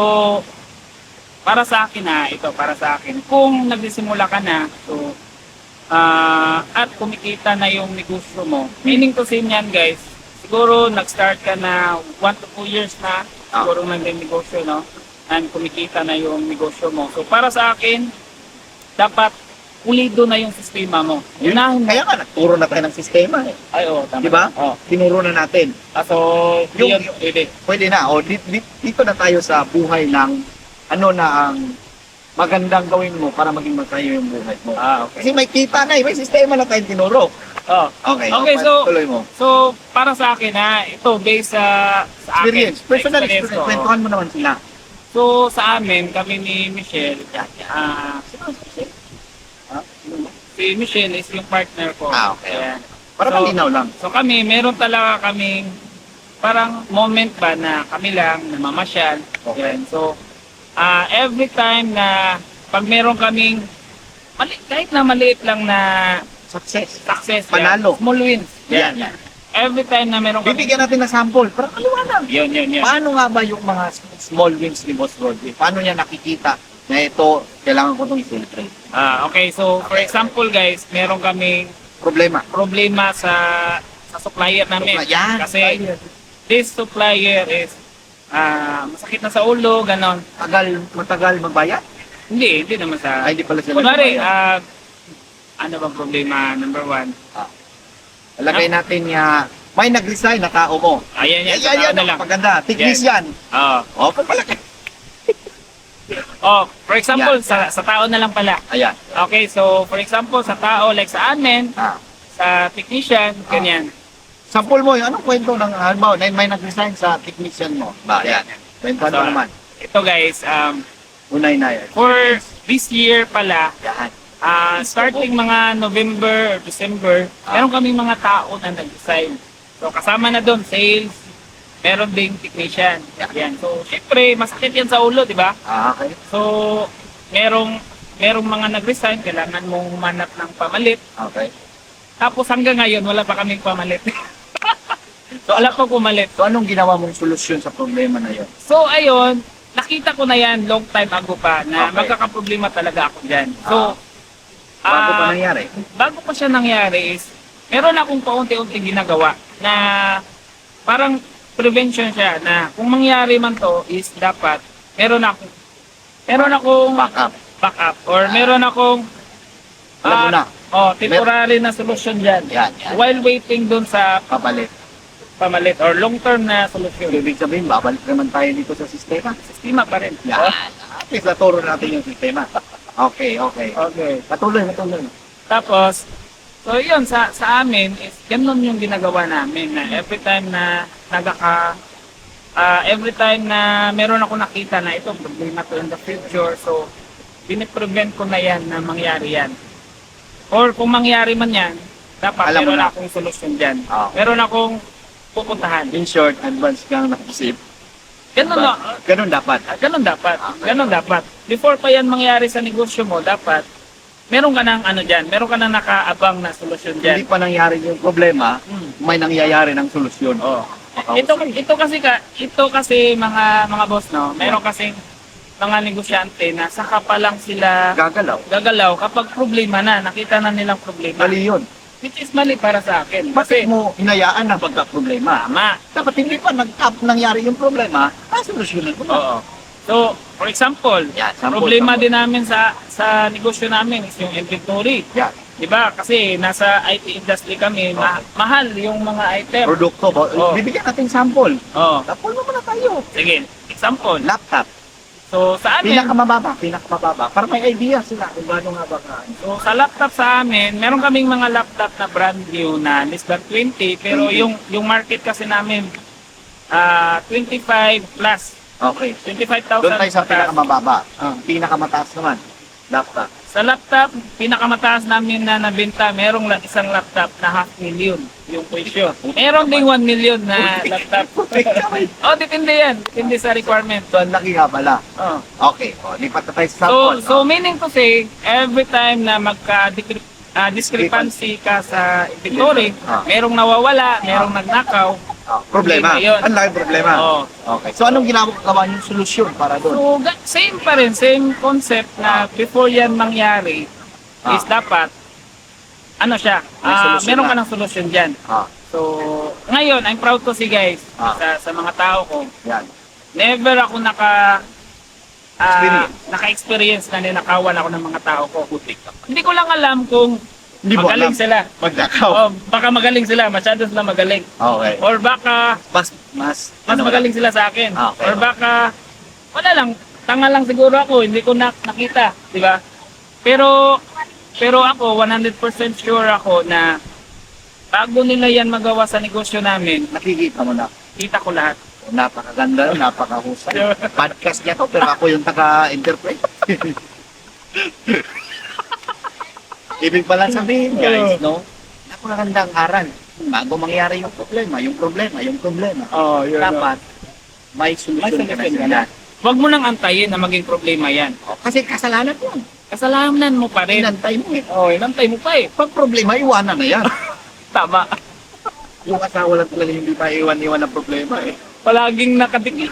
Speaker 1: para sa akin para sa akin, kung nagsisimula ka na, so, at kumikita na yung negosyo mo, meaning to say niyan guys, siguro nag-start ka na 1 to 2 years na, siguro nag-negosyo, no? And kumikita na yung negosyo mo. So, para sa akin, dapat pulido na yung sistema mo. Unahin mo.
Speaker 2: Kaya nga, nagturo na tayo ng sistema eh.
Speaker 1: Ay, tama.
Speaker 2: Di ba? Tinuro na natin.
Speaker 1: So, yun, pwede.
Speaker 2: Pwede na. Dito na tayo sa buhay ng ano na ang magandang gawin mo para maging masaya yung buhay mo.
Speaker 1: Okay.
Speaker 2: Kasi may kita na eh. May sistema na tayong tinuro.
Speaker 1: Oh.
Speaker 2: Okay,
Speaker 1: Okay,
Speaker 2: tuloy mo.
Speaker 1: So, para sa akin ito based sa
Speaker 2: Experience.
Speaker 1: akin.
Speaker 2: Personal
Speaker 1: Experience
Speaker 2: experience.
Speaker 1: ko.
Speaker 2: Kwentuhan mo naman sila.
Speaker 1: So, sa amin, kami ni Michelle,
Speaker 2: Ha?
Speaker 1: si Michelle is yung partner ko.
Speaker 2: Okay.
Speaker 1: Ayan.
Speaker 2: Para
Speaker 1: So,
Speaker 2: malinaw lang.
Speaker 1: So kami, meron talaga kaming parang moment ba na kami lang namamasyal.
Speaker 2: Okay.
Speaker 1: Ayan. So, every time na pag meron kaming kahit na maliit lang na
Speaker 2: Success.
Speaker 1: success,
Speaker 2: Panalo.
Speaker 1: small wins.
Speaker 2: Yan.
Speaker 1: Every time na meron kaming
Speaker 2: Bibigyan natin ng sample. Para kaliwanag.
Speaker 1: yun.
Speaker 2: Paano nga ba yung mga small wins ni Boss Rodney? Paano niya nakikita na ito, kailangan ko itong i-filtrate?
Speaker 1: Okay, so for example guys, meron kaming problema sa supplier namin.
Speaker 2: Yan.
Speaker 1: Kasi this supplier is masakit na sa ulo, ganon.
Speaker 2: Matagal magbayad?
Speaker 1: Hindi naman sa...
Speaker 2: Ay, hindi pala sila
Speaker 1: Kunwari,
Speaker 2: magbayad.
Speaker 1: ano bang problema? Number one.
Speaker 2: Lagay natin niya, may nag-resign na tao mo.
Speaker 1: Ayan,
Speaker 2: Yan,
Speaker 1: na lang.
Speaker 2: maganda. Tignis yan.
Speaker 1: Oo.
Speaker 2: Palaki.
Speaker 1: For example, sa tao na lang pala.
Speaker 2: Ayan.
Speaker 1: Okay, so for example, sa tao, like sa amin, sa technician, ganyan.
Speaker 2: Sample mo, anong kwento ng, halimbawa, may nag-resign sa technician mo? Yan. Kwentuhan mo
Speaker 1: So,
Speaker 2: naman.
Speaker 1: Ito guys,
Speaker 2: Unay na yan.
Speaker 1: for this year pala,
Speaker 2: Yan.
Speaker 1: starting mga November or December, meron kaming mga tao na nag-design. So kasama na doon, sales, meron ding technician. Yan. So syempre, masakit yan sa ulo, di ba?
Speaker 2: Okay.
Speaker 1: So, merong mga nag-resign, kailangan mong humanap ng pamalit.
Speaker 2: Okay.
Speaker 1: Tapos hanggang ngayon, wala pa kaming pamalit. So, wala pa pumalit.
Speaker 2: So, anong ginawa mong solusyon sa problema na yun?
Speaker 1: So, ayun, nakita ko na yan long time ago pa na
Speaker 2: Okay.
Speaker 1: magkakaproblema talaga ako dyan. So,
Speaker 2: Bago pa nangyari?
Speaker 1: bago pa siya nangyari is, meron akong paunti-unti ginagawa na parang prevention siya na kung mangyari man to is dapat meron akong backup or meron akong
Speaker 2: Alam mo na.
Speaker 1: temporary na solusyon dyan
Speaker 2: Yan.
Speaker 1: while waiting dun sa
Speaker 2: Papalit.
Speaker 1: pamalit or long-term na solusyon.
Speaker 2: Ibig sabihin, babalik naman tayo dito sa sistema.
Speaker 1: Sistema pa rin.
Speaker 2: Yan. At least naturo natin yung sistema. Okay.
Speaker 1: Okay.
Speaker 2: Patuloy.
Speaker 1: Tapos, so yun, sa amin, is ganun yung ginagawa namin na every time na every time na meron ako nakita na ito, problema to in the future, so, piniprevent ko na yan na mangyari yan. Or kung mangyari man yan, dapat
Speaker 2: Alam mo
Speaker 1: meron
Speaker 2: na.
Speaker 1: akong solusyon dyan.
Speaker 2: Okay.
Speaker 1: Meron akong pupuntahan.
Speaker 2: In short, advance kang naisip.
Speaker 1: Ganun, no?
Speaker 2: Ganun dapat.
Speaker 1: Ganun dapat. Before pa yan mangyari sa negosyo mo, dapat meron ka ng ano dyan, meron ka ng nakaabang na solusyon dyan.
Speaker 2: Hindi pa nangyari yung problema, may nangyayari ng solusyon.
Speaker 1: Oh. Ito kasi mga boss no, meron kasing mga negosyante na saka pa lang sila gagalaw kapag problema na, nakita na nilang problema.
Speaker 2: Mali yun.
Speaker 1: Which is mali para sa akin.
Speaker 2: Bakit mo hinayaan na pagka-problema?
Speaker 1: Tama.
Speaker 2: Dapat hindi pa nangyari yung problema, solusyonan mo na.
Speaker 1: Oo. So, for example, problema din namin sa negosyo namin is yung inventory.
Speaker 2: Yan.
Speaker 1: 'Di ba? Kasi nasa IT industry kami, mahal yung mga item.
Speaker 2: Produkto, bibigyan natin sample.
Speaker 1: Oh.
Speaker 2: Sample mo muna tayo.
Speaker 1: Sige, example.
Speaker 2: Laptop.
Speaker 1: So, sa amin,
Speaker 2: Pinakamababa. Para may idea sila kung gaano nga ba ka.
Speaker 1: so sa laptop sa amin, meron kaming mga laptop na brand new na less than 20, pero
Speaker 2: 20.
Speaker 1: yung market kasi namin 25 plus.
Speaker 2: Okay.
Speaker 1: 25,000.
Speaker 2: Doon tayo sa
Speaker 1: pataas.
Speaker 2: pinakamababa. Pinakamataas naman. Laptop.
Speaker 1: Sa laptop, pinakamataas namin na nabenta, merong isang laptop na 500,000 yung presyo. Meron ding 1 million na laptop. Depende yan. Depende sa requirement.
Speaker 2: So, ang laki nga pala.
Speaker 1: Oh.
Speaker 2: Okay. Lipat na tayo sa sample.
Speaker 1: So meaning to say, every time na discrepancy ka sa inventory, merong nawawala, merong nagnakaw.
Speaker 2: Problema.
Speaker 1: Yun.
Speaker 2: Ang laki problema.
Speaker 1: Oh.
Speaker 2: Okay. So, anong ginagawa yung solusyon para doon?
Speaker 1: So, same pa rin, same concept na before yan mangyari is dapat, ano siya,
Speaker 2: May solusyon
Speaker 1: meron
Speaker 2: na.
Speaker 1: ka ng solusyon dyan.
Speaker 2: Ah,
Speaker 1: So, ngayon, I'm proud to see guys, sa mga tao ko,
Speaker 2: yan.
Speaker 1: never ako
Speaker 2: Experience.
Speaker 1: naka-experience na ninakawan ako ng mga tao ko. Hindi ko lang alam kung
Speaker 2: Hindi mo
Speaker 1: magaling
Speaker 2: alam.
Speaker 1: sila.
Speaker 2: Magnakaw.
Speaker 1: Baka magaling sila, masyado sila magaling.
Speaker 2: Okay.
Speaker 1: Or baka
Speaker 2: Mas
Speaker 1: magaling sila sa akin.
Speaker 2: Okay.
Speaker 1: Or baka, wala lang, tanga lang siguro ako, hindi ko nakita, di ba? Pero ako, 100% sure ako na bago nila yan magawa sa negosyo namin,
Speaker 2: Nakikita mo na.
Speaker 1: kita ko lahat.
Speaker 2: Napakaganda, napakahusay. Podcast niya to, pero ako yung taga-interpret. Ibig pala sabihin, guys, no? Napakagandang aral. Bago mangyari yung problema,
Speaker 1: Oh, yun.
Speaker 2: dapat may solusyon ka na sila.
Speaker 1: Huwag mo nang antayin na maging problema yan.
Speaker 2: Kasi kasalanan mo.
Speaker 1: Kasalanan mo pa rin.
Speaker 2: Inantay mo eh.
Speaker 1: Oh, inantay mo pa eh.
Speaker 2: Pag problema, iwanan na yan.
Speaker 1: Tama.
Speaker 2: Yung asawa lang talaga hindi pa iwan-iwan ng problema eh.
Speaker 1: Palaging nakadikit.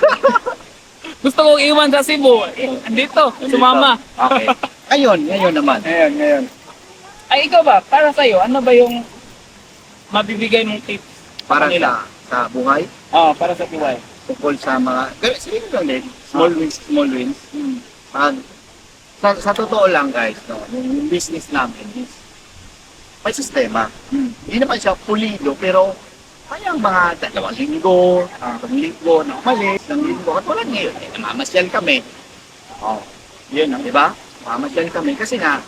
Speaker 1: Gusto kong iwan sa Cebu. Dito, sumama.
Speaker 2: Okay. Ngayon naman.
Speaker 1: Ngayon. Ay, ikaw ba? Para sa'yo, ano ba yung mabibigay mong tips
Speaker 2: Para
Speaker 1: kanila?
Speaker 2: sa buhay,
Speaker 1: Para sa buhay.
Speaker 2: tungkol sa mga, sige lang din, small wins. Pag, sa totoo lang guys, no, yung business namin is, may sistema. Hindi naman siya pulido, pero kaya mga 2 linggo, 3 linggo na umalis, 1 linggo, at walang ngayon, namamasyal kami. Yun, di ba? Namamasyal kami kasi nga,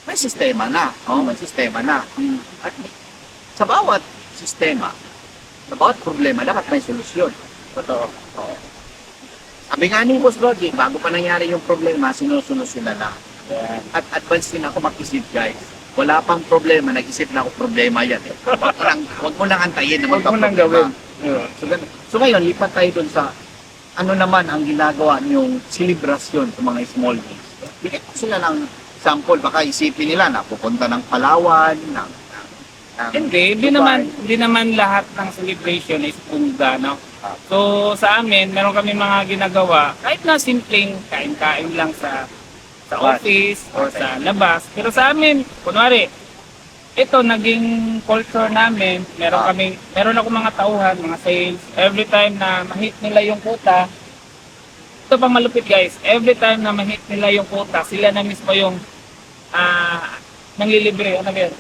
Speaker 2: may sistema na. May sistema na. At sa bawat sistema, sa bawat problema, dapat may solusyon.
Speaker 1: Totoo.
Speaker 2: Sabi nga ni Boss Roger, bago pa nangyari yung problema, sinusunod-sunod na. At advance din ako mag-isip, guys. Wala pang problema, nag-isip na ako problema yan. Huwag mo lang antayin na
Speaker 1: Huwag mo nang gawin.
Speaker 2: So ngayon, lipat tayo dun sa ano naman ang ginagawa niyong selebrasyon sa mga small wins. Bigyan ko sila ng sample, baka isipin nila na pupunta ng Palawan,
Speaker 1: Hindi naman lahat ng celebration is punga, no? So, sa amin, meron kami mga ginagawa, kahit na simpleng kain-kain lang sa office or sa labas. Pero sa amin, kunwari, ito naging culture namin. Meron ako mga tauhan, mga sales. Every time na ma-hit nila yung quota, ito pang malupit guys, every time na ma-hit nila yung quota, sila na mismo yung nanglilibre. Ano ba yan?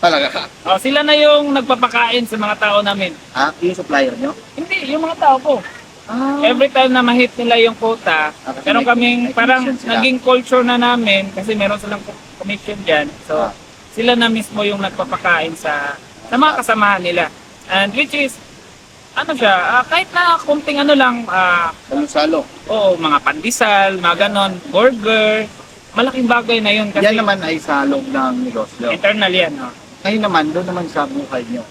Speaker 2: Talaga?
Speaker 1: Sila na yung nagpapakain sa mga tao namin.
Speaker 2: Yung supplier nyo?
Speaker 1: Hindi, yung mga tao ko. Every time na ma-hit nila yung quota,
Speaker 2: Kasi
Speaker 1: meron
Speaker 2: may
Speaker 1: kaming parang
Speaker 2: commission sila.
Speaker 1: naging culture na namin kasi meron silang commission dyan. So, sila na mismo yung nagpapakain sa mga kasamahan nila. And which is, ano siya, kahit na kunting ano lang,
Speaker 2: Salo-salo.
Speaker 1: mga pandesal, mga ganon, burger, malaking bagay na yun kasi
Speaker 2: Yan naman ay sa loob ng negosyo.
Speaker 1: internal yan.
Speaker 2: Ngayon naman, doon naman sa buhay nyo.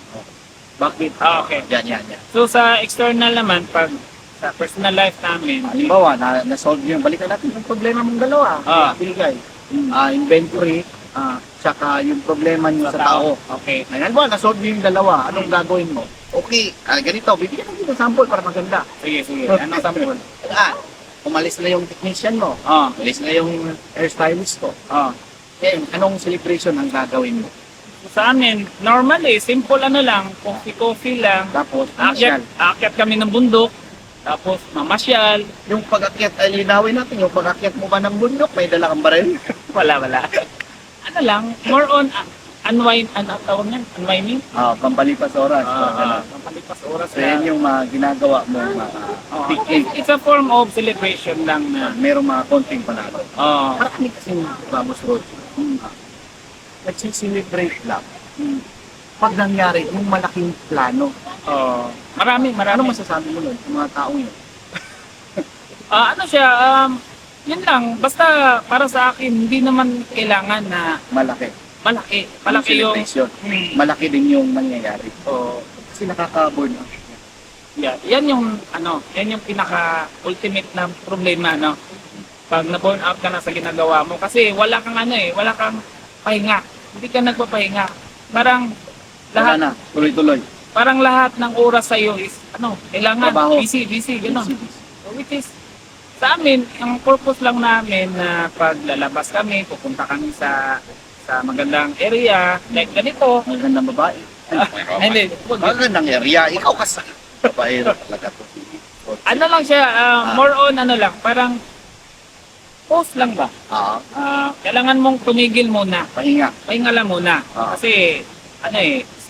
Speaker 2: Bakit?
Speaker 1: Okay.
Speaker 2: Yan.
Speaker 1: So sa external naman, pag sa personal life namin,
Speaker 2: Halimbawa, na-solve nyo. Balikan natin yung problema mong dalawa. Bigay. Inventory, tsaka yung problema nyo sa tao.
Speaker 1: Okay.
Speaker 2: Halimbawa, na-solve nyo yung dalawa. Anong gagawin mo? Okay, ganito. Bibigyan natin ng sample para maganda.
Speaker 1: Sige. Anong sample?
Speaker 2: Umalis na yung technician mo.
Speaker 1: Ah.
Speaker 2: Umalis na yung hairstylist ko. Anong celebration ang gagawin mo?
Speaker 1: Sa amin, normal simple ano lang, coffee lang.
Speaker 2: Tapos, mamasyal.
Speaker 1: Aakyat kami ng bundok, tapos mamasyal.
Speaker 2: Yung pag-akyat, ay linawin natin, yung pag-akyat mo ba ng bundok, may dala kang baril?
Speaker 1: Wala. Ano lang, more on unwinding?
Speaker 2: Pampalipas oras.
Speaker 1: Pampalipas oras
Speaker 2: So, yan yung mga ginagawa mo,
Speaker 1: It's a form of celebration lang na.
Speaker 2: merong mga konting panalo.
Speaker 1: Oh.
Speaker 2: Marami kasing Vamos Road. Nagsiselebrate lang. Pag nangyari, yung malaking plano.
Speaker 1: Marami.
Speaker 2: Ano masasabi mo nun, yung mga tao yun?
Speaker 1: Ano siya, yun lang, basta para sa akin, hindi naman kailangan na
Speaker 2: Malaki.
Speaker 1: malaki yung
Speaker 2: celebration. Malaki din yung nangyayari. Kasi nakaka-burn out.
Speaker 1: yan yung pinaka ultimate na problema, no. Pag na-burn out ka na sa ginagawa mo kasi wala kang pahinga. Hindi ka nagpapahinga. Parang
Speaker 2: Wala
Speaker 1: lahat
Speaker 2: na, tuloy-tuloy.
Speaker 1: parang lahat ng oras sa iyo is kailangan
Speaker 2: Trabaho.
Speaker 1: busy gano'n.
Speaker 2: Busy.
Speaker 1: So, which is sa amin, ang purpose lang namin na pag lalabas kami, pupunta kami sa magandang area, like ganito.
Speaker 2: Magandang babae.
Speaker 1: Hindi,
Speaker 2: Magandang area. Ikaw kasi. Babae talaga to.
Speaker 1: ano lang siya, more on parang pause lang ba? Kailangan mong tumigil muna.
Speaker 2: Pahinga.
Speaker 1: Pahinga lang muna.
Speaker 2: Ah.
Speaker 1: Kasi,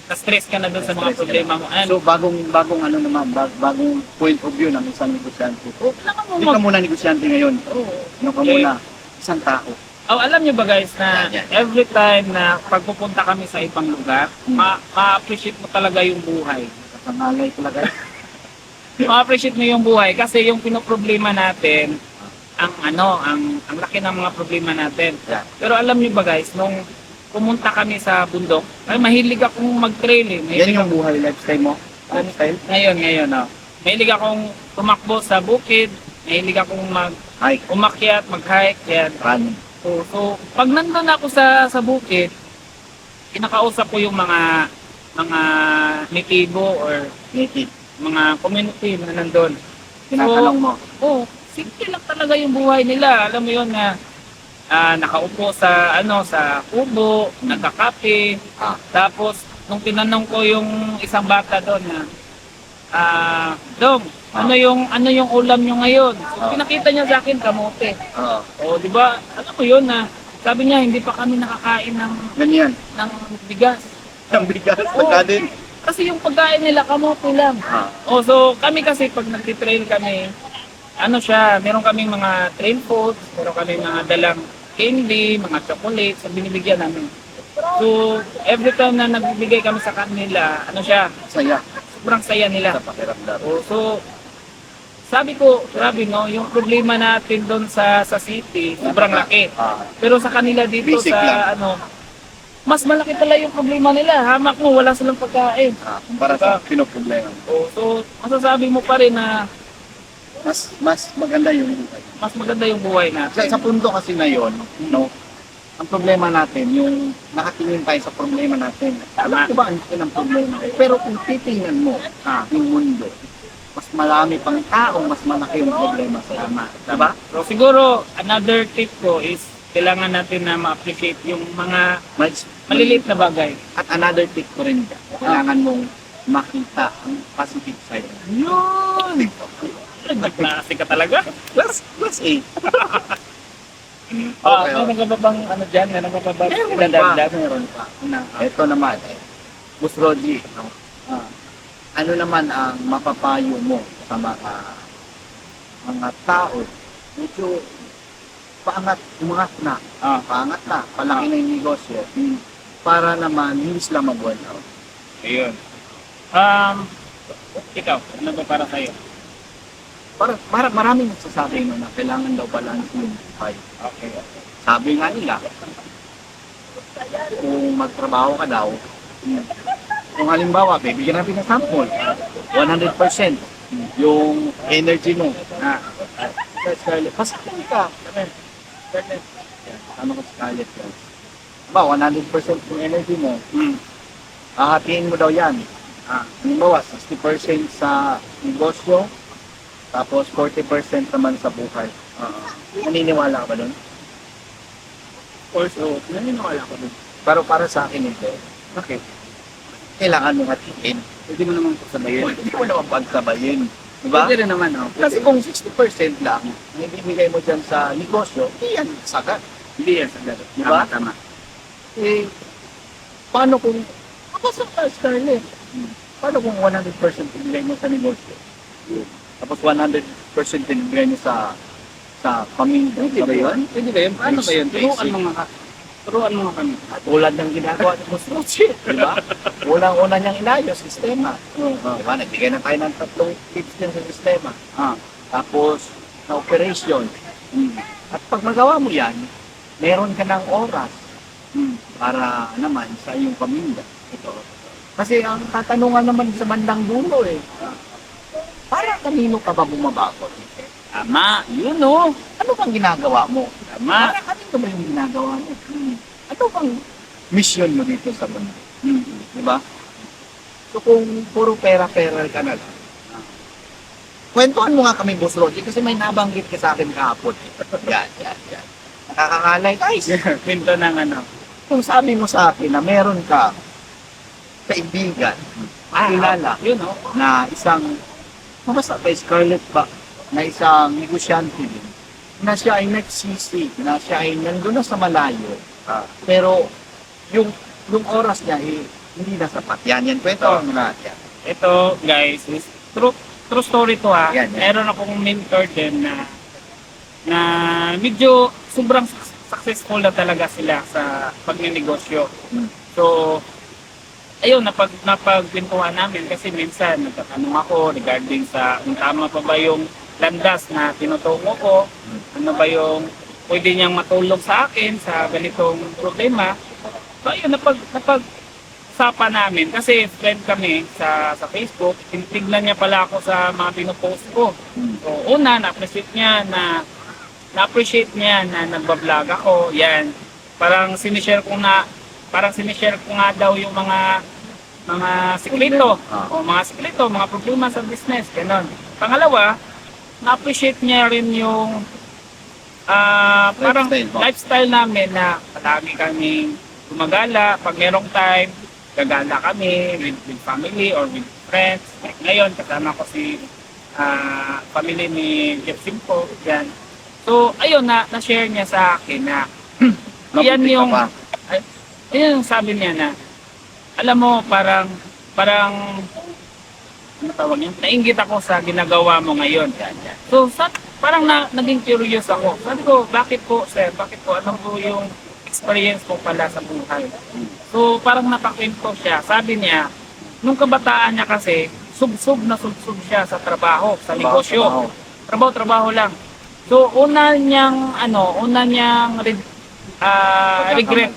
Speaker 1: na-stress ka na doon sa mga
Speaker 2: Na-stress ka
Speaker 1: problema mo.
Speaker 2: So, bagong ano naman, bagong point of view ng isang negosyante.
Speaker 1: Kailangan mo
Speaker 2: Hindi ka muna negosyante ngayon.
Speaker 1: Oo.
Speaker 2: Ano ka
Speaker 1: Okay.
Speaker 2: muna? Isang tao.
Speaker 1: Oh, alam nyo ba guys na
Speaker 2: Yan.
Speaker 1: every time na pagpupunta kami sa ibang lugar, ma-appreciate mo talaga yung buhay.
Speaker 2: Kasangalay talaga.
Speaker 1: Ma-appreciate mo yung buhay kasi yung pinoproblema natin, ang laki ng mga problema natin.
Speaker 2: Yan.
Speaker 1: Pero alam nyo ba guys, nung pumunta kami sa bundok, ay mahilig akong mag-trail eh. Mahilig
Speaker 2: Yan yung buhay lifestyle mo? Lifestyle?
Speaker 1: Ngayon, no. Mahilig akong tumakbo sa bukid, mahilig akong
Speaker 2: Hike.
Speaker 1: umakyat, mag-hike, yan.
Speaker 2: Running.
Speaker 1: So pag nandun ako sa bukid, kinakausap ko yung mga natibo or
Speaker 2: Native.
Speaker 1: mga community na nandun.
Speaker 2: Tinatanong mo.
Speaker 1: Oo, simple lang talaga yung buhay nila. Alam mo yun na nakaupo sa sa kubo, nagkakape. Tapos nung tinanong ko yung isang bata doon na Dong, ano yung ulam nyo ngayon? So, pinakita niya sa akin kamote.
Speaker 2: Oo.
Speaker 1: O, di ba? Alam mo yun na sabi niya hindi pa kami nakakain
Speaker 2: Ganyan.
Speaker 1: ng bigas.
Speaker 2: Ang bigas.
Speaker 1: Oo.
Speaker 2: Pagka din.
Speaker 1: Kasi yung pagkain nila kamote lang. O, so kami kasi pag nagtitrail kami, meron kaming mga trail foods, meron kaming mga dalang candy, mga chocolates, so binibigyan namin. So, every time na nagbibigay kami sa kanila,
Speaker 2: Saya.
Speaker 1: sobrang saya nila.
Speaker 2: Sa pakiramdam.
Speaker 1: So, sabi ko, grabe no, yung problema natin doon sa city, sobrang laki. Pero sa kanila dito
Speaker 2: Basic
Speaker 1: sa
Speaker 2: lang.
Speaker 1: mas malaki pala yung problema nila. Hamak mo, wala silang pagkain.
Speaker 2: Para sa pinoproblema.
Speaker 1: So, masasabi mo pa rin na
Speaker 2: Mas maganda yung buhay.
Speaker 1: mas maganda yung buhay natin.
Speaker 2: Sa pundo kasi ngayon, no, ang problema natin, yung nakatingin tayo sa problema natin. Alam ko ba ang laki ng problema? Pero kung titingnan mo yung mundo, mas marami pang tao, mas malaki yung problema sa tama. Diba?
Speaker 1: So, siguro, another tip ko is kailangan natin na ma-appreciate yung mga maliliit na bagay.
Speaker 2: At another tip ko rin, kailangan mong makita ang positive side.
Speaker 1: Yun! Nagklase ka talaga?
Speaker 2: Plus A. Okay,
Speaker 1: Meron ka ba bang dyan? Meron ka ba bang
Speaker 2: Meron
Speaker 1: idadagdag?
Speaker 2: Meron pa. Ito naman, Boss Rodgy, no? Ano naman ang mapapayo mo sa mga tao? Medyo umangat na, paangat na, palaki na yung negosyo, para naman hindi sila mag-burn out.
Speaker 1: Ayun. Ikaw, ano ba para sa'yo?
Speaker 2: Para maraming nagsasabi no, na kailangan daw balance yung buhay.
Speaker 1: Okay.
Speaker 2: Sabi nga nila, kung magtrabaho ka daw, kung halimbawa, bibigyan natin ng sample, 100% yung energy mo. Scarlett, pasakin ka. Scarlett. Ano ka Scarlett? Ba, 100% yung energy mo, hahatiin mo daw yan. Halimbawa, 60% sa negosyo, tapos 40% naman sa buhay. Naniniwala ka ba doon?
Speaker 1: Also, naniniwala ko dun.
Speaker 2: Pero para sa akin hindi. Bakit? Kailangan mo hatiin.
Speaker 1: Pwede mo naman pagsabayin.
Speaker 2: Hindi mo naman pagsabayin. Diba?
Speaker 1: Pwede rin naman,
Speaker 2: Kasi kung 60% lang, ang ibibigay mo dyan sa negosyo, hindi yan sagat.
Speaker 1: Hindi yan sa gano'n.
Speaker 2: Diba?
Speaker 1: Tama.
Speaker 2: Eh, paano kung, kapasok ka, Scarlett? Paano kung 100% ibigay mo sa negosyo? Tapos 100% ibigay mo sa pamilya.
Speaker 1: Pwede ba yun? Pwede ba yun? Paano ba yun? Turuan mo nga kami.
Speaker 2: Tulad ng ginagawa ni Boss Rochi, di ba? Unang-una niyang inayos, sistema. Di ba? Nagbigay na tayo ng 3 tips din sa sistema. Tapos, na operation. At pag magawa mo yan, meron ka ng oras para naman sa iyong pamilya. Ito. Kasi ang tatanungan naman sa bandang dulo para kanino ka ba bumabakot?
Speaker 1: Tama. Yun o.
Speaker 2: Ano bang ginagawa mo?
Speaker 1: Tama.
Speaker 2: Para kanino ba yung ginagawa mo? Ano bang mission mo dito sa mundo? Di ba? So kung puro pera-pera ka na lang, kwentuhan mo nga kami, Boss Roger, kasi may nabanggit ka sa akin kahapon. Yan. Nakakangalay, guys.
Speaker 1: Pinto ng
Speaker 2: Kung sabi mo sa akin na meron ka kaibigan, kilala,
Speaker 1: yun o.
Speaker 2: na isang, basta kay Scarlett ba, na isang negosyante din, na siya ay nagsisi, na siya ay nandun na sa malayo, pero yung oras niya hindi na sapat. Yan, kwento mo na yan.
Speaker 1: Ito, guys, is true story to
Speaker 2: Yan.
Speaker 1: Meron akong mentor din na medyo sobrang successful na talaga sila sa pagnenegosyo.
Speaker 2: Hmm.
Speaker 1: So, ayun, napagpintuhan namin kasi minsan nagtatanong ako regarding sa kung tama pa ba yung landas na tinutungo ko, ano ba yung pwede niyang matulong sa akin sa ganitong problema. So ayun, napag-usapan namin kasi friend kami sa Facebook, tinitignan niya pala ako sa mga pinopost ko.
Speaker 2: Hmm.
Speaker 1: So una, na-appreciate niya na nagbablog ako, yan. Parang sinishare ko nga daw yung mga siklito,
Speaker 2: Ah.
Speaker 1: o mga siklito, mga problema sa business, ganon. Pangalawa, na-appreciate niya rin yung parang
Speaker 2: Lifestyle mo.
Speaker 1: lifestyle namin na palagi kaming gumagala, pag merong time, gagala kami with family or with friends. Like ngayon, kasama ko si family ni Jeff Simpo, yan. So, ayun, na-share niya sa akin na yan
Speaker 2: Mabuti ka
Speaker 1: yung,
Speaker 2: pa.
Speaker 1: ayun yung sabi niya na, alam mo, parang, ano tawag yun? Nainggit ako sa ginagawa mo ngayon. So, parang naging curious ako. Sabi ko, bakit po, sir? Bakit po? Ano po yung experience mo pala sa buhay? So, parang napakwento siya. Sabi niya, nung kabataan niya kasi, sub-sub siya sa trabaho, sa negosyo. Trabaho lang. So, una niyang regret.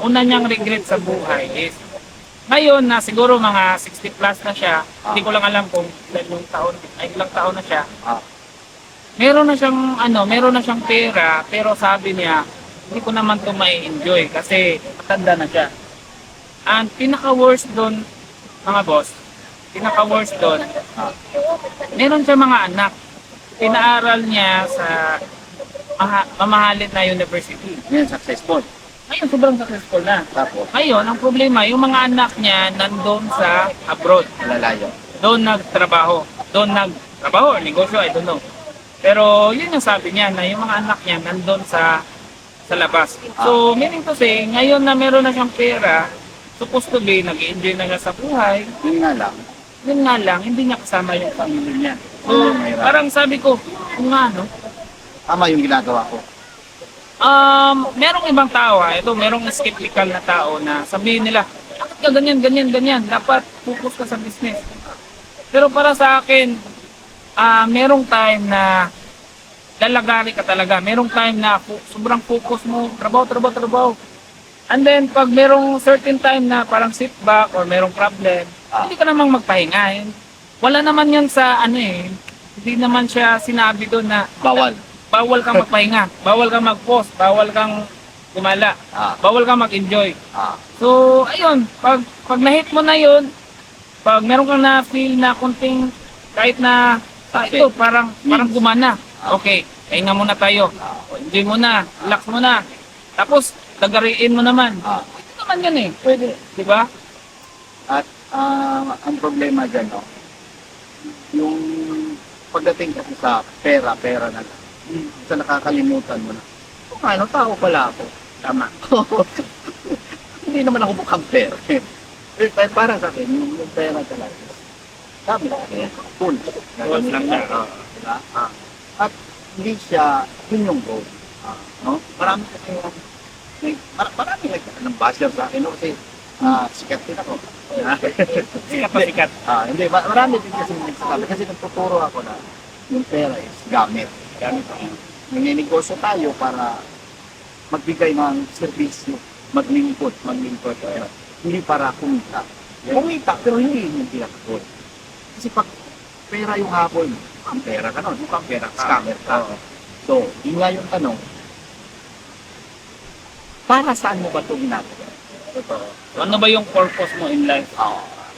Speaker 1: Una niyang regret sa buhay is ngayon na siguro mga 60 plus na siya, hindi ko lang alam kung ilang taon na siya. Meron na siyang pera, pero sabi niya, hindi ko naman to mai-enjoy kasi matanda na siya. And pinaka-worst doon, mga boss, meron siya mga anak. Pinaaral niya sa mamahalin na university.
Speaker 2: Yan, successful.
Speaker 1: Ngayon, sobrang successful na.
Speaker 2: Tapos,
Speaker 1: Ngayon, ang problema, yung mga anak niya nandun sa abroad.
Speaker 2: malalayo.
Speaker 1: Doon nagtrabaho, or negosyo, I don't know. Pero yun yung sabi niya na yung mga anak niya nandun sa labas. So, meaning to say, ngayon na meron na siyang pera, supposed to be, nag-enjoy na siya sa buhay,
Speaker 2: Yun nga lang.
Speaker 1: hindi niya kasama yung pamilya niya. So,
Speaker 2: Mahirap.
Speaker 1: parang sabi ko, kung nga, no?
Speaker 2: Tama yung ginagawa ko.
Speaker 1: Merong ibang tao, merong skeptical na tao na sabihin nila, bakit ka ganyan, dapat focus ka sa business. Pero para sa akin, merong time na lalagari ka talaga. Merong time na sobrang focus mo, trabaho. And then, pag merong certain time na parang sit back or merong problem, hindi ka namang magpahinga. Wala naman yan sa hindi naman siya sinabi doon na bawal kang magpahinga, bawal kang mag-post, bawal kang gumala, bawal kang mag-enjoy. So, ayun, pag na-hit mo na yun, pag meron kang na-feel na kunting, kahit na, ito, parang gumana. Okay, pahinga muna tayo. Enjoy muna, relax muna. Tapos, lagariin mo naman. Ito naman yan pwede, di ba?
Speaker 2: At ang problema dyan, no? Yung pagdating kasi sa pera na lang. Sa nakakalimutan mo na. Kung ano, tao pala ako.
Speaker 1: Tama.
Speaker 2: Hindi naman ako mukhang pera. Para sa akin, yung pera talaga. Sabi ko, cool.
Speaker 1: Goals lang siya.
Speaker 2: Diba? At hindi siya, yun yung goal. No? Marami kasi marami ng basher sa akin. No? Kasi sikat din ako.
Speaker 1: Sikat.
Speaker 2: Hindi, marami din kasi nagsasabi. Kasi nagtuturo ako na yung pera is gamit. Nanginegosyo tayo para magbigay ng serbisyo, maglingkod. Hindi para kumita. Kumita, pero hindi yung pinakakot. Kasi pag pera yung hapon, ang pera ka nun, mukhang pera ka, scammer ka. So, yun nga yung tanong, para saan mo ba ito ginagawa?
Speaker 1: So, ano ba yung purpose mo in life?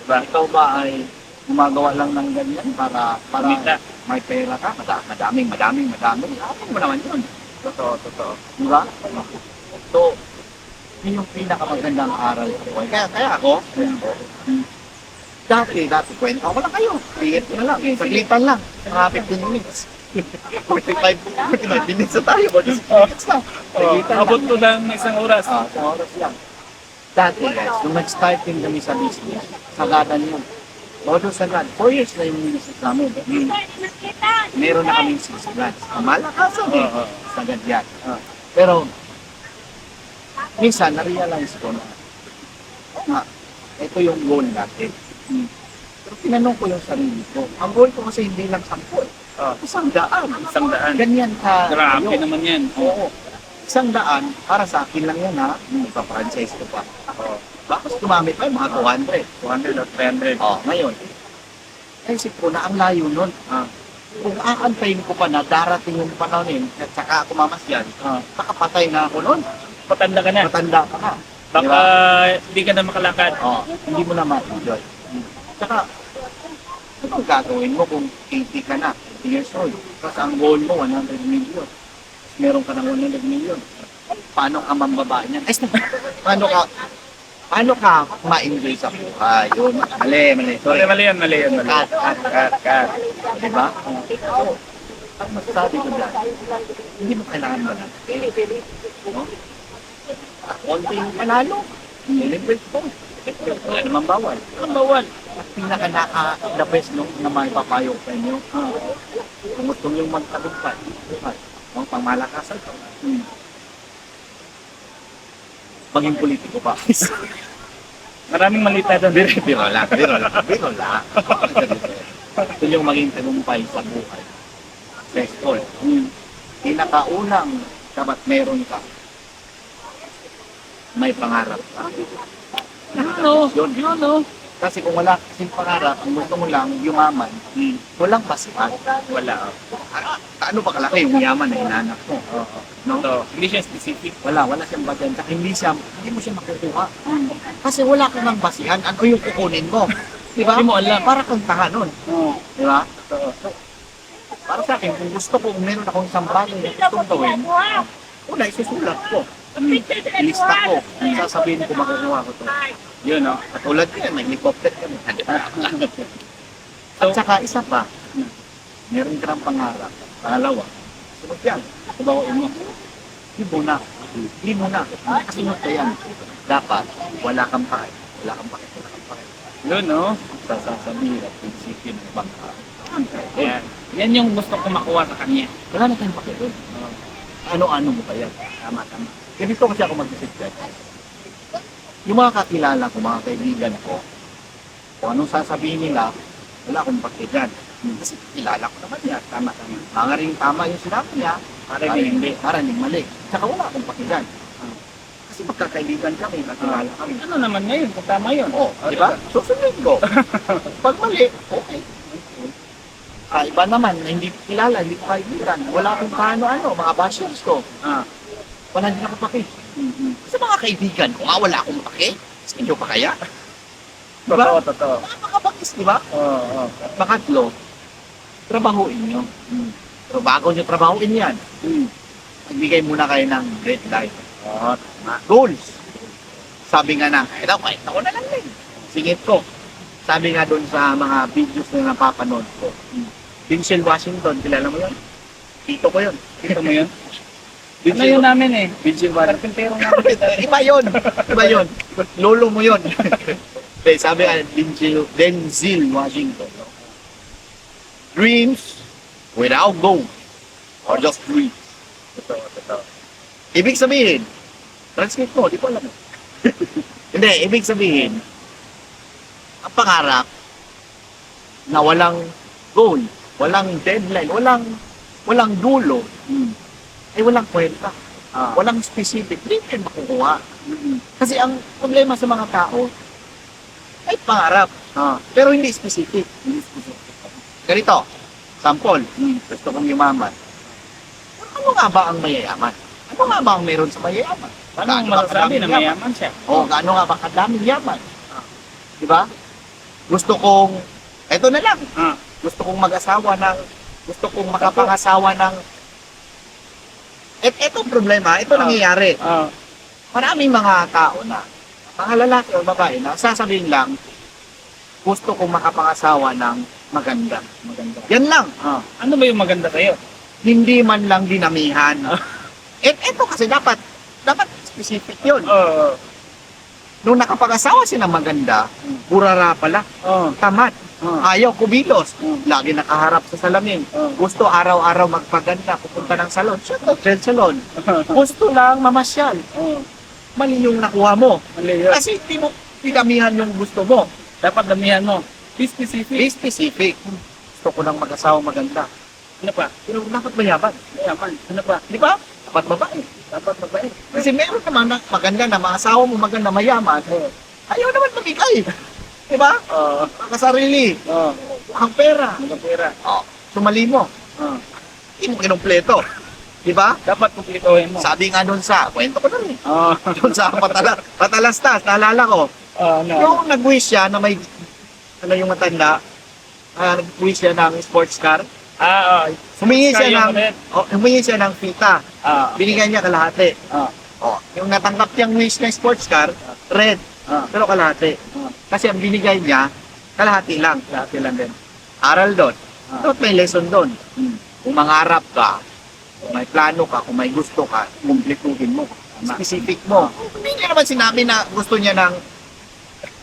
Speaker 2: Diba? Ikaw ba ay gumagawa lang ng ganyan para
Speaker 1: Kumita.
Speaker 2: may pera ka, madaming. Atin mo naman yun.
Speaker 1: Totoo.
Speaker 2: Diba? So, yun yung pinakamagandang aral ko. Kaya ako, dati, kwento ko lang kayo. Tingin ko na lang, saglitan lang. Mga 15 minutes. 45 minutes na tayo. 46 minutes na. Saglitan
Speaker 1: Abot
Speaker 2: lang.
Speaker 1: ko ng isang oras.
Speaker 2: Sa oras lang. Dati guys, nung nag-starting kami sa business, sagadan yun. Todo sagad. 4 years na yung business namin. Meron na kaming 6 brands. Malakasan eh. Sagad yan. Pero, minsan na-realize ko na, oo nga, ito yung goal natin. Pero tinanong ko yung sarili ko. Ang goal ko kasi hindi lang 10.
Speaker 1: Oh,
Speaker 2: 100.
Speaker 1: 100.
Speaker 2: Ganyan ka.
Speaker 1: Grabe
Speaker 2: kayo.
Speaker 1: naman yan.
Speaker 2: Oo. 100, para sa akin lang yan ha. Ipa-franchise ko pa.
Speaker 1: Oh,
Speaker 2: Bakit tumamit pa yung mga 200?
Speaker 1: 200 or 300.
Speaker 2: Oh, ngayon. Naisip ko na ang layo nun. Kung aantayin ko pa na darating yung panahon at saka ako mamasyan, nakapatay na ako nun.
Speaker 1: Patanda ka na.
Speaker 2: Matanda ka na.
Speaker 1: Baka hindi ka na makalakad.
Speaker 2: Oh, hindi mo na ma-enjoy. Saka, ano ang gagawin mo kung 80 ka na, 80 years old? Kasi ang goal mo, 100 million. Meron ka ng 100 million. Paano ka mambabae niyan? Ay, paano ka ma-enjoy sa buhay? Yun, mali.
Speaker 1: Sorry, mali yan.
Speaker 2: Cut. Diba? So, ang masasabi ko dyan, hindi mo kailangan ba na? No? Konting panalo, celebrate po. Wala naman bawal.
Speaker 1: Ang bawal.
Speaker 2: At pinaka-the best nung naman papayo sa inyo. Kung gusto nyo magtagumpay, ang pangmalakasan ko. Maging politiko pa.
Speaker 1: Maraming malita doon.
Speaker 2: Biro lang. Gusto nyo maging tagumpay sa buhay. Successful. Pinakaunang dapat meron ka, may pangarap ka.
Speaker 1: Yun.
Speaker 2: Kasi kung wala kasing pangarap, kung gusto mo lang yumaman, walang basihan.
Speaker 1: Wala.
Speaker 2: Ano ba kalaki yung yaman na hinahanap mo? No?
Speaker 1: So, hindi siya specific.
Speaker 2: Wala siyang basihan. Saka hindi mo siya makukuha. Kasi wala kang ng basihan. Ano yung kukunin mo? Di ba?
Speaker 1: Hindi mo alam.
Speaker 2: Para kang tanga nun. Di ba?
Speaker 1: So,
Speaker 2: Para sa akin, kung gusto ko, kung meron akong isang bagay na gustong gawin, una, isusulat ko. Ilista ko. Sasabihin ko, makukuha ko to.
Speaker 1: yun, no?
Speaker 2: Katulad ko yan, may helicopter kami. At
Speaker 1: So,
Speaker 2: saka isa pa, meron ka ng pangarap. Pangalawa, sunod yan. Kubawain mo. Hindi mo na. Kasunod ka yan. Dapat, wala kang pake. Wala kang pake.
Speaker 1: yun, no?
Speaker 2: Sasabihin at prinsipyo ng bangka.
Speaker 1: Yan. Yan yung gusto ko makuha sa kanya.
Speaker 2: Wala na tayong pake doon. Ano-ano mo pa yan. Tama. Ganito kasi ako mag-isip dyan. Yung mga kakilala ko, mga kaibigan ko, kung anong sasabihin nila, wala akong pake dyan. Kasi kilala ko naman yan. Tama. Mga rin tama yung sinabi niya, para hindi mali. Tsaka wala akong pake dyan. Kasi magkakaibigan kami, kakilala kami.
Speaker 1: Ano naman ngayon? Kung tama yun.
Speaker 2: Di ba? Susunod ko. Pag mali, okay. Iba naman, na hindi ko kilala, hindi ko kaibigan. Wala akong kaano-ano, mga bashers ko. Wala din ako pake. Sa mga kaibigan ko, wala akong pake. Sa inyo pa kaya? Diba?
Speaker 1: Totoo.
Speaker 2: Mga bagis, di ba?
Speaker 1: Oo.
Speaker 2: Pangatlo, trabahuin nyo. Pero bago nyo trabahuin yan, magbigay muna kayo ng great life. Goals. Sabi nga na, ito ko na lang din. Singit ko. Sabi nga doon sa mga videos na napapanood ko, Denzel Washington, kilala mo yun? Tito ko yun.
Speaker 1: Kita mo yun? Ano yun namin eh?
Speaker 2: Denzel Washington.
Speaker 1: Carpintero namin.
Speaker 2: Iba yun. Lolo mo yun. Sabi nga, Denzel Washington. Dreams without goal or just dreams.
Speaker 1: Totoo.
Speaker 2: Ibig sabihin, translate mo, di ko alam. Hindi, ibig sabihin, ang pangarap na walang goal, walang deadline, walang dulo, ay walang kwenta. Walang specific, hindi kayo makukuha. Kasi ang problema sa mga tao, ay pangarap, pero hindi specific. Ganito, sample, gusto kong yumaman. Ano nga ba ang mayayaman? Ano nga ba ang meron sa mayayaman?
Speaker 1: Paano mo masasabi na mayaman siya?
Speaker 2: O, gaano nga ba kadaming yaman? Di ba? Gusto kong, eto na lang, gusto kong mag-asawa ng, gusto kong makapangasawa ng, etong problema, ito nangyayari. Maraming mga tao na, mga lalaki o babae na, sasabihin lang, gusto kong makapangasawa ng maganda. Yan lang.
Speaker 1: Ano ba yung maganda sa'yo?
Speaker 2: Hindi man lang dinamihan. Eto kasi dapat specific yun. Nung nakapag-asawa siya ng maganda, burara pala, tamad, ayaw kumilos, lagi nakaharap sa salamin. Gusto araw-araw magpaganda, pupunta ng salon, siya to, trail salon. Gusto lang mamasyal. mali yung nakuha mo.
Speaker 1: Mali yun.
Speaker 2: Kasi hindi mo pinamihan yung gusto mo.
Speaker 1: Dapat damihan mo. Be specific.
Speaker 2: Be specific. Gusto ko ng mag-asawa maganda.
Speaker 1: Ano pa?
Speaker 2: Pero dapat mayaman.
Speaker 1: Mayaman. Ano pa?
Speaker 2: Di ba? Dapat babae.
Speaker 1: Dapat mabait.
Speaker 2: Kasi meron naman na maganda na mga asawa mo maganda mayaman. Ayaw naman mamigay. Di ba?
Speaker 1: Oo.
Speaker 2: Makasarili.
Speaker 1: Oo.
Speaker 2: Mukhang pera.
Speaker 1: Magkapira.
Speaker 2: Sumali mo.
Speaker 1: Oo.
Speaker 2: Hindi mo kinumpleto. Di ba?
Speaker 1: Dapat kumplituhin mo.
Speaker 2: Sabi nga doon sa, kwento ko na rin.
Speaker 1: Oo.
Speaker 2: Doon sa Patalastas, naalala ko.
Speaker 1: Ano?
Speaker 2: Yung nag-wish siya na may, ano yung matanda, nag-wish siya ng sports car. Humingi siya ng fita. Binigyan niya kalahati. Yung natanggap niyang wish ng sports car, red. Pero kalahati. Kasi ang binigay niya, kalahati lang.
Speaker 1: Lahat lang din.
Speaker 2: Aral doon. Dapat may lesson doon.
Speaker 1: Hmm.
Speaker 2: Kung mangarap ka, kung may plano ka, kung may gusto ka, kumpletuhin mo. Specific mo. Hindi niya naman sinabi na gusto niya ng,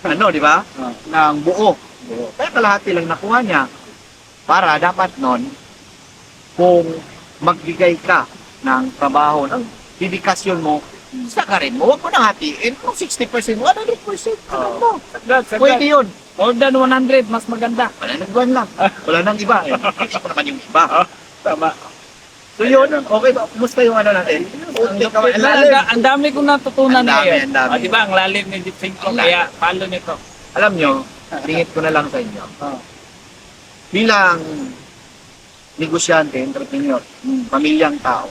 Speaker 2: ano, di ba? Ng buo. Kaya kalahati lang nakuha niya. Para dapat nun, kung magbigay ka ng trabaho, ng dedikasyon mo, sa ka rin mo. Huwag mo nang hatiin. Kung 60%, 100%. Ano mo? Pwede yun.
Speaker 1: More than 100, mas maganda.
Speaker 2: Wala nang buwan lang. Wala nang iba. Hindi ko naman yung iba.
Speaker 1: Tama.
Speaker 2: So yun, okay ba? Kumusta yung ano natin?
Speaker 1: Ang dami kong natutunan
Speaker 2: Ang dami,
Speaker 1: ngayon.
Speaker 2: ang dami.
Speaker 1: Di ba, ang lalim ni Deep Think ko,
Speaker 2: Ang
Speaker 1: kaya follow nito.
Speaker 2: Alam nyo, singit ko na lang sa inyo. Bilang negosyante, entrepreneur, pamilyang tao,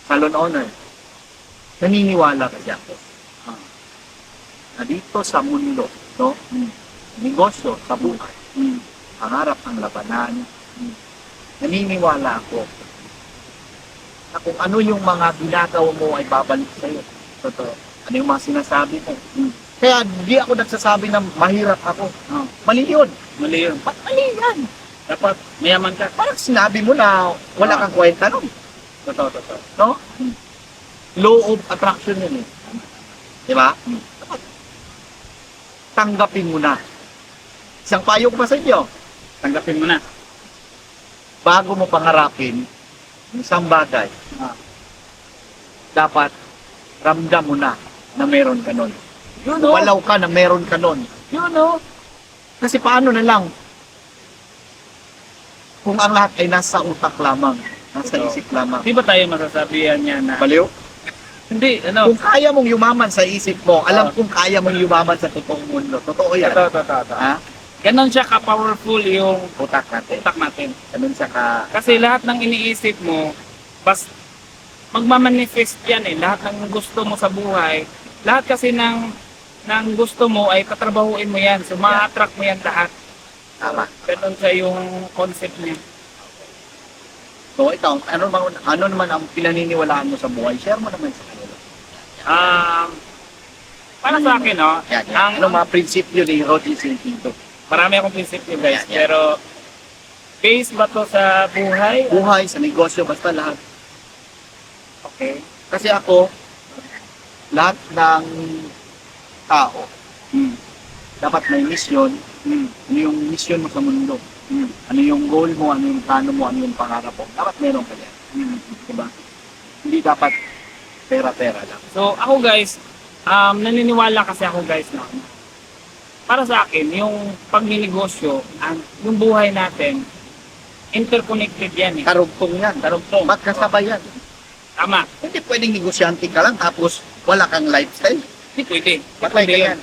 Speaker 2: salon owner, naniniwala ka dyan. Na dito sa mundo, no? Negosyo, sa buhay, pangarap ang labanan, naniniwala ako na kung ano yung mga ginagawa mo ay babalik sa'yo. Totoo. Ano yung mga sinasabi mo. Kaya di ako nagsasabi na mahirap ako. Mali yun.
Speaker 1: Mali yun.
Speaker 2: Ba't mali yan?
Speaker 1: Dapat mayaman ka.
Speaker 2: Parang sinabi mo na wala kang kwenta nun.
Speaker 1: Totoo.
Speaker 2: No? Law of attraction yun eh. Di ba? Dapat tanggapin mo na. Isang payo ko pa sa inyo.
Speaker 1: Tanggapin mo na.
Speaker 2: Bago mo pangarapin isang bagay, dapat ramdam mo na meron ka nun.
Speaker 1: Yun o.
Speaker 2: Walaw ka na meron ka nun.
Speaker 1: Yun o.
Speaker 2: Kasi paano na lang kung ang lahat ay nasa utak lamang, nasa
Speaker 1: Totoo.
Speaker 2: isip lamang.
Speaker 1: Di ba tayo masasabihan niya na...
Speaker 2: Baliw?
Speaker 1: Hindi, ano?
Speaker 2: Kung kaya mong yumaman sa isip mo, alam kung kaya mong yumaman sa totoong mundo. Totoo yan.
Speaker 1: Totoo.
Speaker 2: Ha?
Speaker 1: Ganon siya ka-powerful yung
Speaker 2: Utak natin.
Speaker 1: utak natin.
Speaker 2: Ganun siya ka...
Speaker 1: Kasi lahat ng iniisip mo, magmamanifest yan eh. Lahat ng gusto mo sa buhay, lahat kasi ng gusto mo ay tatrabahuin mo yan. So, ma-attract mo yan lahat.
Speaker 2: Tama.
Speaker 1: Ganon siya yung concept niya.
Speaker 2: So ito, ano naman ang pinaniniwalaan mo sa buhay? Share mo naman sa kanila.
Speaker 1: Para sa akin, no?
Speaker 2: Yan.
Speaker 1: Ang,
Speaker 2: Ano mga prinsipyo ni Rodney Sintito?
Speaker 1: marami akong prinsipyo, guys.
Speaker 2: Yan.
Speaker 1: Pero, base ba to sa buhay?
Speaker 2: Buhay, sa negosyo, basta lahat.
Speaker 1: Okay.
Speaker 2: Kasi ako, lahat ng tao, dapat may misyon. Ano yung misyon mo sa mundo? Ano yung goal mo, ano yung plano mo, ano yung pangarap mo? Dapat meron ka yan. Diba? Hindi dapat pera-pera lang.
Speaker 1: So, ako guys, naniniwala kasi ako guys na para sa akin, yung pagninegosyo, yung buhay natin, interconnected yan eh.
Speaker 2: Karugtong yan.
Speaker 1: Karugtong.
Speaker 2: Magkasabay yan.
Speaker 1: Tama.
Speaker 2: Hindi pwedeng negosyante ka lang tapos wala kang lifestyle.
Speaker 1: Hindi pwede.
Speaker 2: Patay ka
Speaker 1: Pwede
Speaker 2: yan.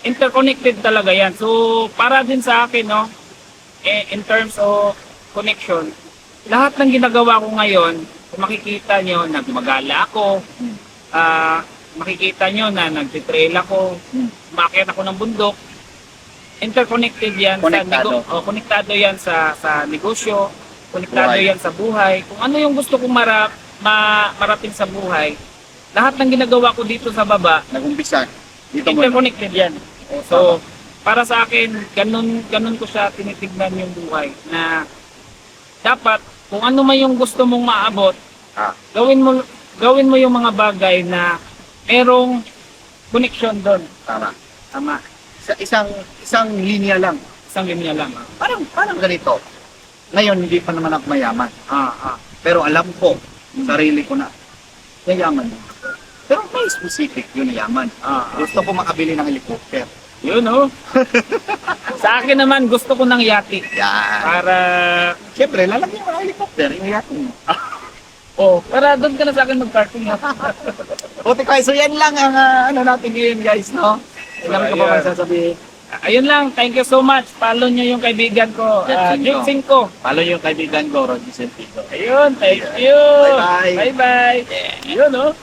Speaker 1: Interconnected talaga yan. So, para din sa akin, no, in terms of connection, lahat ng ginagawa ko ngayon, kung makikita nyo, nagmagala ako, makikita nyo na nagtitrail ako, umakyat ako ng bundok, interconnected yan
Speaker 2: Konektado.
Speaker 1: konektado yan sa negosyo, konektado
Speaker 2: Buhay.
Speaker 1: yan sa buhay. Kung ano yung gusto kong marating sa buhay, lahat ng ginagawa ko dito sa baba,
Speaker 2: Nag-umpisa. Dito mo.
Speaker 1: interconnected yan. So, para sa akin, ganun ko siya tinitignan yung buhay na dapat kung ano man yung gusto mong maabot, gawin mo yung mga bagay na merong connection doon.
Speaker 2: Tama.
Speaker 1: Tama.
Speaker 2: Isang linya lang.
Speaker 1: Isang linya lang.
Speaker 2: Parang ganito. Ngayon, hindi pa naman ako mayaman. Pero alam ko, sarili ko na, yayaman. Pero may specific yun yaman. Gusto ko makabili ng helicopter.
Speaker 1: Yun, oh. Sa akin naman, gusto ko ng yate.
Speaker 2: Yan.
Speaker 1: Para,
Speaker 2: Siyempre, lalagyan mo ng helicopter. Ingayatan mo.
Speaker 1: para doon ka na sa akin mag-parking. Ha?
Speaker 2: Buti ko, so yan lang ang ano natin ngayon guys, no? Ilan ka pa
Speaker 1: Ayan.
Speaker 2: ba sasabihin?
Speaker 1: Ayun lang, thank you so much. Follow nyo yung kaibigan ko,
Speaker 2: Jet
Speaker 1: Jake 5.
Speaker 2: Follow yung kaibigan ko, Rodney Sentido.
Speaker 1: Ayun, thank you.
Speaker 2: Bye-bye.
Speaker 1: Bye-bye. Yun, oh.